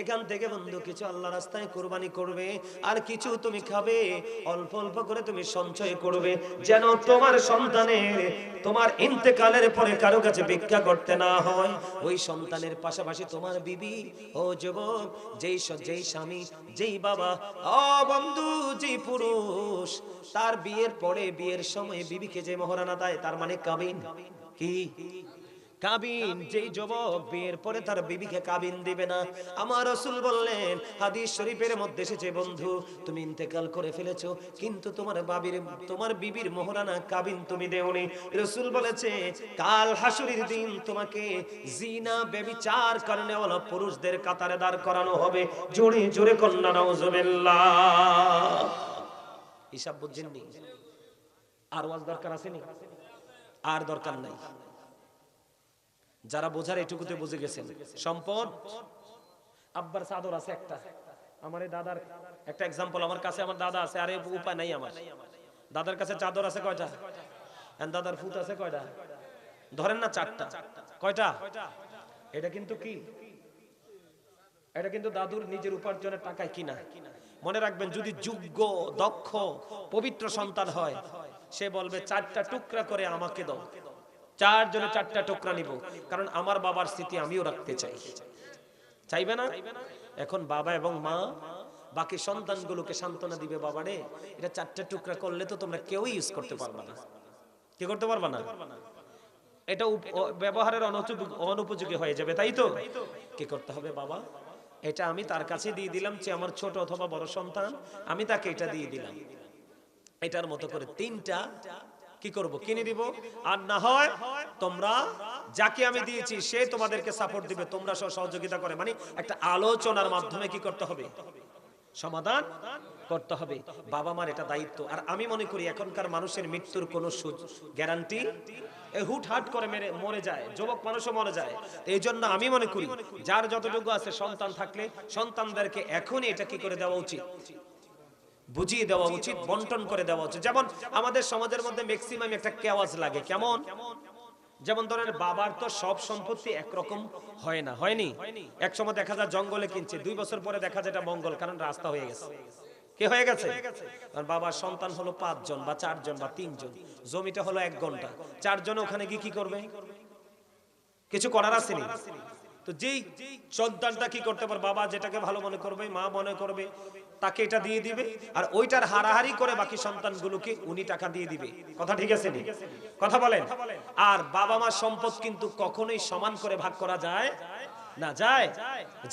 এখান থেকে বন্ধু কিছু আল্লাহর রাস্তায় কুরবানি করবে, আর কিছু তুমি খাবে, অল্প অল্প করে তুমি সঞ্চয় করবে, যেন তোমার সন্তানের তোমার ইন্তেকালের পরে কারো কাছে ভিক্ষা করতে না হয়। ওই সন্তানের পাশাপাশি তোমার বিবি, ও যুবক, যেই স্বামী, যেই বাবা, ও বন্ধু, যেই পুরুষ তার বিয়ের পরে বিয়ের সময় বিবিকে যে মোহরানা দেয়, তার মানে কাবিন কি কাবিন, যেই যুবক বিয়ের পরে তার বিবিকে কাবিন দিবে না, আমার রাসূল বললেন, হাদিস শরীফের মধ্যে এসেছে, বন্ধু তুমি ইন্তেকাল করে ফেলেছো কিন্তু তোমার বিবির মোহরানা কাবিন তুমি দেওনি। রাসূল বলেছে কাল হাসরের দিন তোমাকে জিনা ব্যভিচার কারণে ওলা পুরুষদের কাতারে দাঁড় করানো হবে। জোরে জোরে কন্যা নাউজুবিল্লাহ। হিসাব বুঝছেন নি? আর ওয়াজ দরকার আছে নি? আর দরকার নাই। যারা বোঝার এটুকুতে বুঝে গেছেন। সম্পদ, আব্বার চাদর আছে একটা, আমার এই দাদার একটা এক্সাম্পল, আমার কাছে আমার দাদা আছে, আরে উপায় নাই, আমার দাদার কাছে চাদর আছে কয়টা, দাদার ফুট আছে কয়টা, ধরেন না চারটা, কয়টা? এটা কিন্তু কি, এটা কিন্তু দাদুর নিজের উপার্জনের টাকায় কিনা। মনে রাখবেন, যদি যোগ্য দক্ষ পবিত্র সন্তান হয়, সে বলবে চারটা টুকরা করে আমাকে দাও, চারজনে চারটা টুকরা নিব, কারণ আমার বাবার স্মৃতি আমিও রাখতে চাই। চাইবে না? এখন বাবা এবং মা বাকি সন্তানগুলোকে সান্ত্বনা দিবে, বাবারে এটা চারটা টুকরা করলে তো তোমরা কেউই ইউজ করতে পারবে না। কি করতে পারবে না? এটা ব্যবহারের অনুপযোগী হয়ে যাবে, তাই তো? কি করতে হবে? বাবা এটা আমি তার কাছে দিয়ে দিলাম, যে আমার ছোট অথবা বড় সন্তান, আমি তাকে এটা দিয়ে দিলাম, এটার মতো করে তিনটা কি করব, কিনে দিব। আর না হয় তোমরা যাকে আমি দিয়েছি সে তোমাদেরকে সাপোর্ট দিবে, তোমরা সহযোগিতা করে, মানে একটা আলোচনার মাধ্যমে কি করতে হবে, সমাধান করতে হবে। বাবা মার এটা দায়িত্ব। আর আমি মনে করি এখনকার মানুষের মৃত্যুর কোনো গ্যারান্টি, হুটহাট করে মরে যায়, যুবক মানুষও মরে যায়। এই জন্য আমি মনে করি যার যতটুকু আছে, সন্তান থাকলে সন্তানদেরকে এখনই এটা কি করে দেওয়া উচিত, বুঝিয়ে দেওয়া উচিত, বন্টন করে দেওয়া উচিত। যেমন আমাদের সমাজের মধ্যে ম্যাক্সিমাম একটা কেওয়াজ লাগে, কেমন? যেমন ধরেন বাবার তো সব সম্পত্তি একরকম হয় না, হয়নি? এক সময় দেখা যায় জঙ্গলে কিনছে, 2 বছর পরে দেখা যায় এটা মঙ্গল, কারণ রাস্তা হয়ে গেছে। কি হয়ে গেছে? কারণ বাবার সন্তান হলো 5 জন বা 4 জন বা 3 জন, জমিটা হলো 1 ঘন্টা, 4 জন ওখানে গিয়ে কি করবে? কিছু করার আছে না। তো যেই সন্তানটা কি করতে পারে, বাবা যেটাকে ভালো মনে করবে, মা মনে করবে, তাকে এটা দিয়ে দিবে, আর ওইটার হারাহারি করে বাকি সন্তানগুলোকে উনি টাকা দিয়ে দিবে। কথা ঠিক আছে নি? কথা বলেন। আর বাবা মা সম্পদ কিন্তু কখনোই সমান করে ভাগ করা যায় না,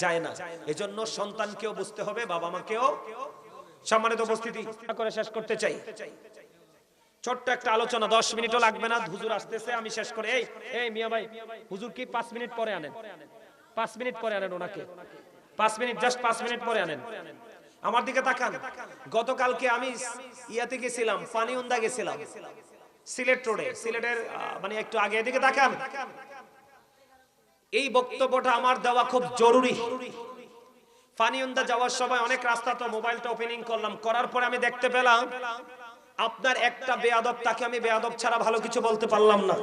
যায় না। এজন্য সন্তানকেও বুঝতে হবে, বাবা মাকেও। সম্মানিত উপস্থিতি, করে শেষ করতে চাই ছোট্ট একটা আলোচনা, 10 মিনিটও লাগবে না, হুজুর আসতেছে, আমি শেষ করে। এই মিয়া ভাই, হুজুর কি 5 মিনিট পরে আনেন, 5 মিনিট পরে আনেন ওনাকে, 5 মিনিট, জাস্ট 5 মিনিট পরে আনেন। আমার দিকে তাকান। গতকালকে আমি ইয়াতে গেছিলাম, পানিউন্দা গেছিলাম, সিলেট রোডে, সিলেটের মানে একটু আগে। এদিকে তাকান। এই বক্তব্যটা আমার দেওয়া খুব জরুরি। পানিউন্দা যাওয়ার সময় অনেক রাস্তা, তো মোবাইলটা ওপেনিং করলাম, করার পরে আমি দেখতে পেলাম আপনার একটা বেয়াদব, তাকে আমি বেয়াদব ছাড়া ভালো কিছু বলতে পারলাম না।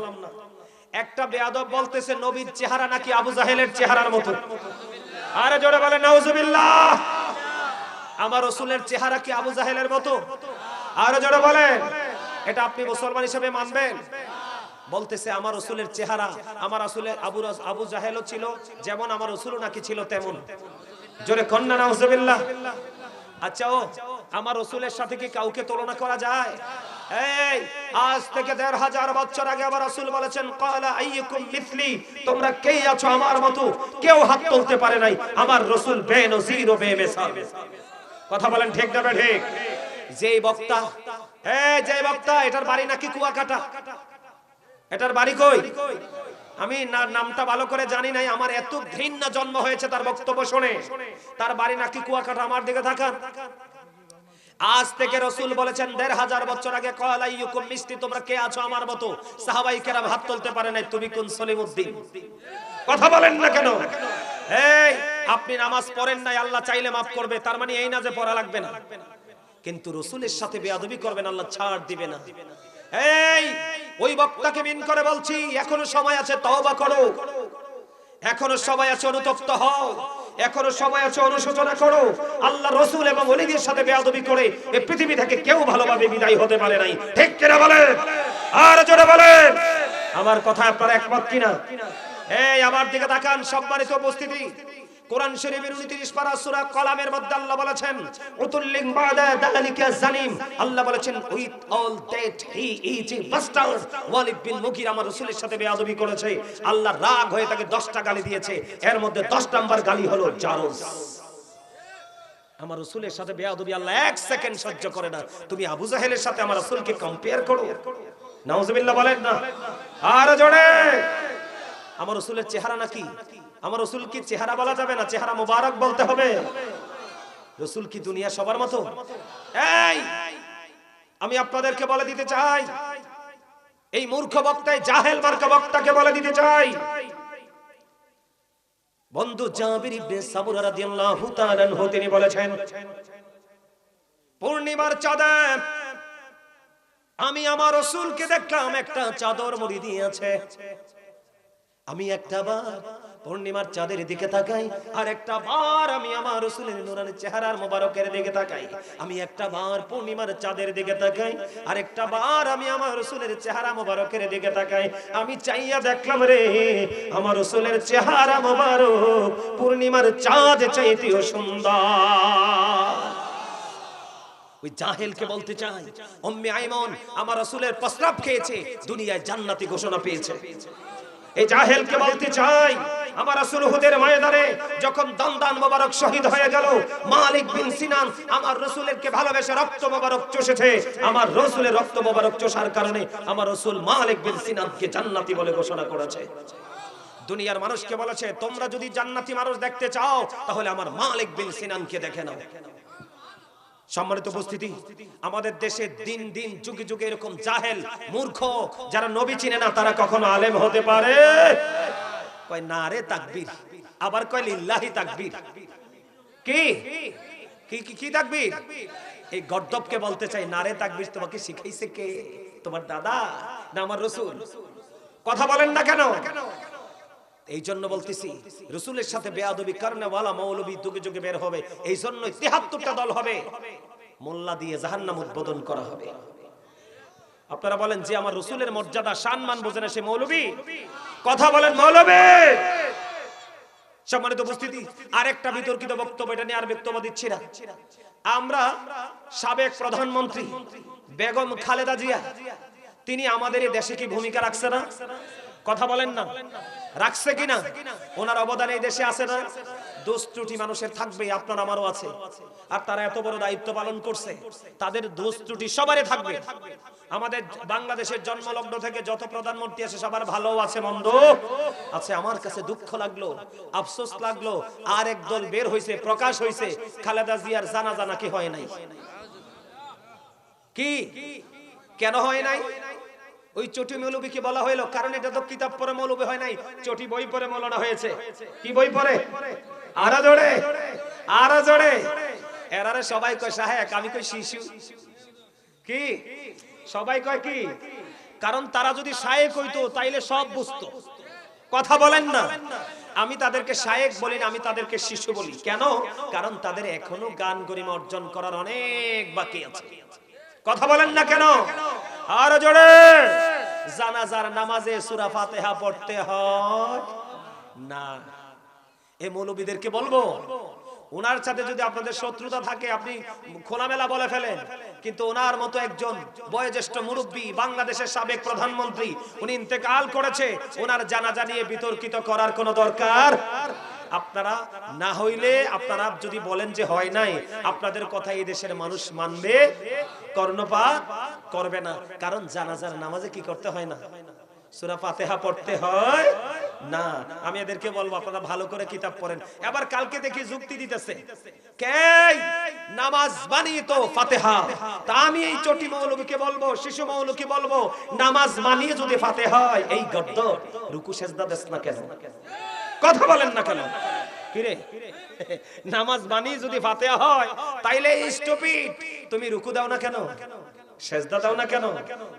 একটা বেয়াদব বলতেছে নবীর চেহারা নাকি আবু জাহেলের চেহারার মতো। আরে জোরে বলেন নাউজুবিল্লাহ। আমার রাসূলের চেহারা কি আবু জাহেলের মতো? আরে জোরে বলেন। এটা আপনি মুসলমান হিসেবে মানবেন? বলতেছে আমার রাসূলের চেহারা, আমার রাসূলের আবু জাহেলও ছিল যেমন, আমার রাসূলও নাকি ছিল তেমন। জোরে কন্না নাউজুবিল্লাহ। আচ্ছা, ও আমার রাসূলের সাথে কি কাউকে তুলনা করা যায়? এই আজ থেকে 1500 বছর আগে আমার রাসূল বলেছেন, ক্বালা আইয়ুকুম মিথলি, তোমরা কে আছো আমার মতো? কেউ হাত তুলতে পারে নাই। আমার রাসূল বেনজির ও বেমিসাল। কথা বলেন ঠিক না ঠিক? যেই বক্তা, যে বক্তা, এটার বাড়ি নাকি কুয়াকাটা। এটার বাড়ি কই? আমি নামটা ভালো করে জানি নাই, আমার এত ঘৃণা জন্ম হয়েছে তার বক্তব্য শুনে। তার বাড়ি নাকি কুয়াকাটা। আমার দিকে তাকান। আজ থেকে রাসূল বলেছেন 1500 বছর আগে, ক্বালা আইয়ুকুম মিসলি, তোমরা কে আছো আমার মতো? সাহাবায়ে কেরাম হাত তুলতে পারে নাই। তুমি কোন সলিমউদ্দিন? কথা বলেন না কেন? এই আপনি নামাজ পড়েন নাই, আল্লাহ চাইলে maaf করবে, তার মানে এই না যে পড়া লাগবে না। কিন্তু রাসূলের সাথে বেয়াদবি করবেন, আল্লাহ ছাড় দিবে না। এই ওই বক্তাকে মিন করে বলছি, এখনো সময় আছে, তওবা করো। এখনো সময় আছে, অনুতপ্ত হও। এখনো সময় আছে, অনুশোচনা করো। আল্লাহ, রাসূল এবং ওলিদের সাথে বেয়াদবি করে এই পৃথিবী থেকে কেউ ভালোভাবে বিদায় হতে পারে নাই। ঠিক কিনা বলেন? আর জোরে বলেন। আমার কথা আপনারা একমত কিনা? এই আমার দিকে তাকান। সম্মানিত উপস্থিতি, কোরআন শরীফের 29 পারা সূরা কলামের মধ্যে আল্লাহ বলেছেন উতুল্লিং বাদা যালিকা জালিম, আল্লাহ বলেছেন with all that he is a bastard. Walid bin Mughira আমার রাসূলের সাথে বেয়াদবি করেছে, আল্লাহ রাগ হয়ে তাকে 10টা গালি দিয়েছে, এর মধ্যে 10 নাম্বার গালি হলো জারজ। আমার রাসূলের সাথে বেয়াদবি আল্লাহ 1 সেকেন্ড সহ্য করে না। তুমি আবু জাহেলের সাথে আমার রাসূলকে কম্পেয়ার করো, নাউজুবিল্লাহ বলেন না। আর জোরে, আমার রাসূলের চেহারা নাকি? আমার রাসূল কি চেহারা বলা যাবে না, চেহারা মোবারক বলতে হবে। রাসূল কি দুনিয়া সবার মতো? এই আমি আপনাদেরকে বলে দিতে চাই, এই মূর্খ বক্তায় জাহেল মার্কা বক্তাকে বলে দিতে চাই, বন্ধু জাবির ইবনে সাবুরা রাদিয়াল্লাহু তাআলা আনহু তিনি বলেছেন পূর্ণিমার চাঁদে আমি আমার রাসূলকে দেখলাম একটা চাদর মুড়ি দিয়েছে। আমি একটা বার পূর্ণিমার চাঁদের দিকে তাকাই, আর একটা বার আমি আমার রাসূলের নূরানি চেহারার মোবারকের দিকে তাকাই। আমি একটা বার পূর্ণিমার চাঁদের দিকে তাকাই, আর একটা বার আমি আমার রাসূলের চেহারা মোবারকের দিকে তাকাই। আমি চাইয়া দেখলাম রে আমার রাসূলের চেহারা মোবারক পূর্ণিমার চাঁদ চাইতেও সুন্দর। ওই জাহেলকে বলতে চাই, উম্মে আইমন আমার রাসূলের প্রস্রাব খেয়েছে, দুনিয়ায় জান্নাতি ঘোষণা পেয়েছে। এই জাহেলকে বলতে চাই, আমার রাসূল উহুদের ময়দানে যখন দন্দান মোবারক শহীদ হয়ে গেল, মালিক বিন সিনান আমার রাসূলকে ভালোবেসে রক্ত মোবারক চষেছে। আমার রাসূলের রক্ত মোবারক চষার কারণে আমার রাসূল মালিক বিন সিনানকে জান্নাতি বলে ঘোষণা করেছে। দুনিয়ার মানুষকে বলেছে তোমরা যদি জান্নাতি মানুষ দেখতে চাও তাহলে আমার মালিক বিন সিনানকে দেখে নাও। সম্মানিত উপস্থিতি, আমাদের দেশে দিন দিন যুগে যুগে এরকম জাহেল মূর্খ যারা নবী চিনে না তারা কখনো আলেম হতে পারে? কয় নারে তাকবীর, আবার কয় লিল্লাহি তাকবীর। কি কি কি তাকবীর? এই গর্দবকে বলতে চাই, নারে তাকবীর তোমাকে শিখাইছে কে? তোমার দাদা না আমার রাসূল? কথা বলেন না কেন? এই জন্য বলতেছি রাসূলের সাথে বেয়াদবি করনে ওয়ালা মৌলবী যুগে যুগে বের হবে। এই জন্য ৭৩টা দল হবে, মোল্লা দিয়ে জাহান্নাম উদ্বোধন করা হবে। আপনারা বলেন যে আমার রাসূলের মর্যাদা সম্মান বোঝে না সে মৌলবী? কথা বলেন মৌলবী? সম্মানিত উপস্থিতি, আরেকটা বিতর্কিত বক্তব্য, এটা নিয়ে আর বক্তব্য দিচ্ছি না। আমরা সাবেক প্রধানমন্ত্রী বেগম খালেদা জিয়া, তিনি আমাদের এই দেশে কি ভূমিকা রাখছে না? কথা বলেন না, রাখছে কিনা? ওনার অবদান এই দেশে আছে না? দোষ ত্রুটি মানুষের থাকবে, আপনার আমারও আছে। আর তারা এত বড় দায়িত্ব পালন করছে, তাদের দোষ ত্রুটি সবারই থাকবে। আমাদের বাংলাদেশের জন্মলগ্ন থেকে যত প্রধানমন্ত্রী আছে সবার ভালো আছে মন্দ আছে। আমার কাছে দুঃখ লাগলো, আফসোস লাগলো, আর এক দল বের হইছে, প্রকাশ হইছে, খালেদা জিয়ার জানাজা নাকি হয় নাই। কি কেন হয় নাই? ওই চটি মৌলবীকে বলা হইলো, কারণ এটা তো কিতাব পড়ে মৌলবী হয় নাই, চটি বই পড়ে মৌলানা হয়েছে। কি বই পড়ে? আরো জোরে, আরো জোরে। এরারে সবাই কয় সাহেব, আমি কই শিশু। কি সবাই কয় কি? কারণ তারা যদি শায়েক হইতো তাইলে সব বুঝতো। কথা বলেন না। আমি তাদেরকে শায়েক বলি না, আমি তাদেরকে শিশু বলি। কেন? কারণ তাদের এখনো গান গরিমা অর্জন করার অনেক বাকি আছে। কথা বলেন না কেন? আর জোরে। জানাজার নামাজে সূরা ফাতিহা পড়তে হয় না। এই মৌলবীদেরকে বলবো, ওনার সাথে যদি আপনাদের শত্রুতা থাকে আপনি খোলামেলা বলে ফেলেন, কিন্তু ওনার মতো একজন বয়োজ্যেষ্ঠ মুরব্বী, বাংলাদেশের সাবেক প্রধানমন্ত্রী, উনি ইন্তেকাল করেছে, ওনার জানাজা নিয়ে বিতর্কিত করার কোনো দরকার আপনারা না হইলে, আপনারা যদি বলেন যে হয় নাই, আপনাদের কথা এই দেশের মানুষ মানবে, কর্ণপাত করবে না। কারণ জানাজার নামাজে কি করতে হয় না? সূরা ফাতিহা পড়তে হয় না। আমি এদেরকে বলবো আপনারা ভালো করে কিতাব পড়েন। এবার কালকে দেখি যুক্তি দিতেছে কে নামাজ বানিয়ে তো ফাতিহা, তা আমি এই চটি মৌলবীকে বলবো, শিশু মৌলবীকে বলবো, নামাজ মানিয়ে যদি ফাতিহা হয়, এই গদ্দ রুকু সেজদা দেস না কেন? কথা বলেন না কেন? কিরে, নামাজ বানিয়ে যদি ফাতিহা হয় তাইলে স্টুপিড, তুমি রুকু দাও না কেন? সেজদা দাও না কেন?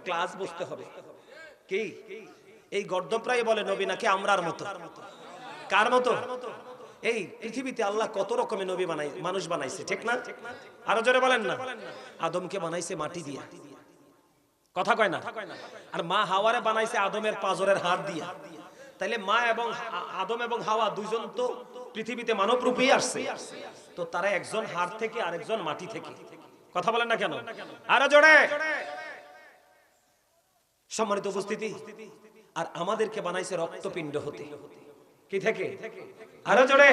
ক্লাস বুঝতে হবে। কি এই গর্দপ্রায় বলে নবী নাকি আমরার মতো? কার মতো? এই পৃথিবীতে আল্লাহ কত রকমের নবী বানাই, মানুষ বানাইছে, ঠিক না? আরো জোরে বলেন না। আদমকে বানাইছে মাটি দিয়া, কথা কয় না? আর মা হাওয়ারে বানাইছে আদমের পাজরের হাড় দিয়া। তাইলে মা এবং আদম এবং হাওয়া দুইজন তো পৃথিবীতে মানব রূপেই আসছে, তো তারা একজন হাড় থেকে আরেকজন মাটি থেকে। কথা বলেন না কেন? আরো জোরে। সম্মানিত উপস্থিতি, আর আমাদেরকে বানাইছে রক্তপিণ্ড হতে, কি থেকে? আরো জোরে।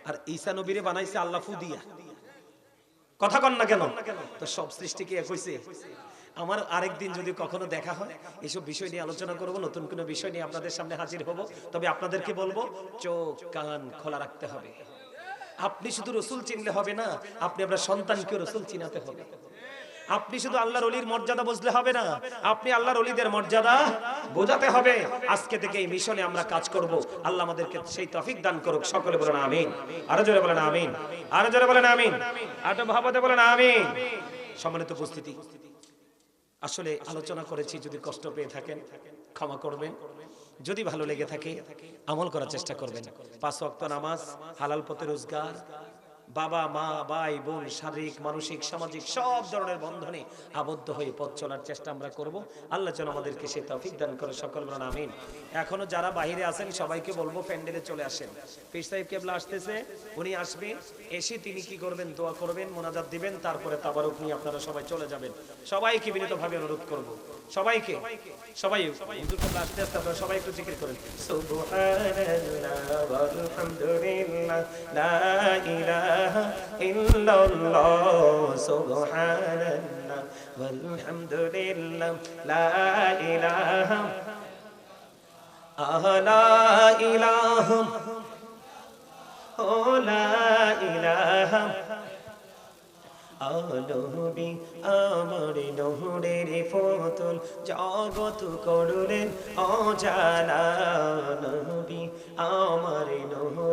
আর ঈসা নবীরে বানাইছে আল্লাহ ফু দিয়া। কথা কন না কেন? তো সব সৃষ্টি কি এক হইছে? আমার আরেকদিন যদি কখনো দেখা হয় এইসব বিষয় নিয়ে আলোচনা করব, নতুন কোনো বিষয় নিয়ে আপনাদের সামনে হাজির হব। তবে আপনাদেরকে বলবো চোখ কান খোলা রাখতে হবে। আপনি শুধু রসুল চিনলে হবে না, আপনি আপনার সন্তানকে রসুল চিনাতে হবে। আপনি শুধু আল্লাহর ওলির মর্যাদা বুঝলে হবে না, আপনি আল্লাহর ওলিদের মর্যাদা বোঝাতে হবে। আজকে থেকে এই মিশনে আমরা কাজ করব। আল্লাহ আমাদেরকে সেই তৌফিক দান করুক। সকলে বলেন আমিন। আরো জোরে বলেন আমিন। আরো জোরে বলেন আমিন। আটো ভাবতে বলেন আমিন। সম্মানিত উপস্থিতি, আসলে আলোচনা করেছি, যদি কষ্ট পেয়ে থাকেন ক্ষমা করবেন। যদি ভালো লেগে থাকে আমল করার চেষ্টা করবেন। 5 ওয়াক্ত নামাজ, হালাল পথে রোজগার, বাবা মা ভাই বোন, শারীরিক মানসিক সামাজিক সব ধরনের বন্ধনে আবদ্ধ হয়ে পথ চলার চেষ্টা আমরা করব। আল্লাহ যেন আমাদেরকে সেই তৌফিক দান করে। সকল বলেন আমিন। এখনো যারা বাইরে আছেন সবাইকে বলবো প্যান্ডেলে চলে আসেন। পীর সাহেব কেবলা আসতেছে, উনি আসবেন, এসে তিনি কি করবেন? দোয়া করবেন, মোনাজাত দিবেন, তারপরে তাবারুক নিয়ে আপনারা সবাই চলে যাবেন। সবাইকে বিনীতভাবে অনুরোধ করব, সবাইকে, সবাই হুজুর কেবলা আসতে আসতে আপনারা সবাই একটু জিকির করেন। সুবহানাল্লাহ ওয়ালহামদুলিল্লাহ লা ইলাহা ইল্লাল্লাহ, সুবহানাল্লাহ ওয়ালহামদুলিল্লাহ লা ইলাহা লা ইলাহা লা ইলাহা। নবী আমার নূরের ফতুল, জগৎ করলেন অজানা। নবী আমার নূরে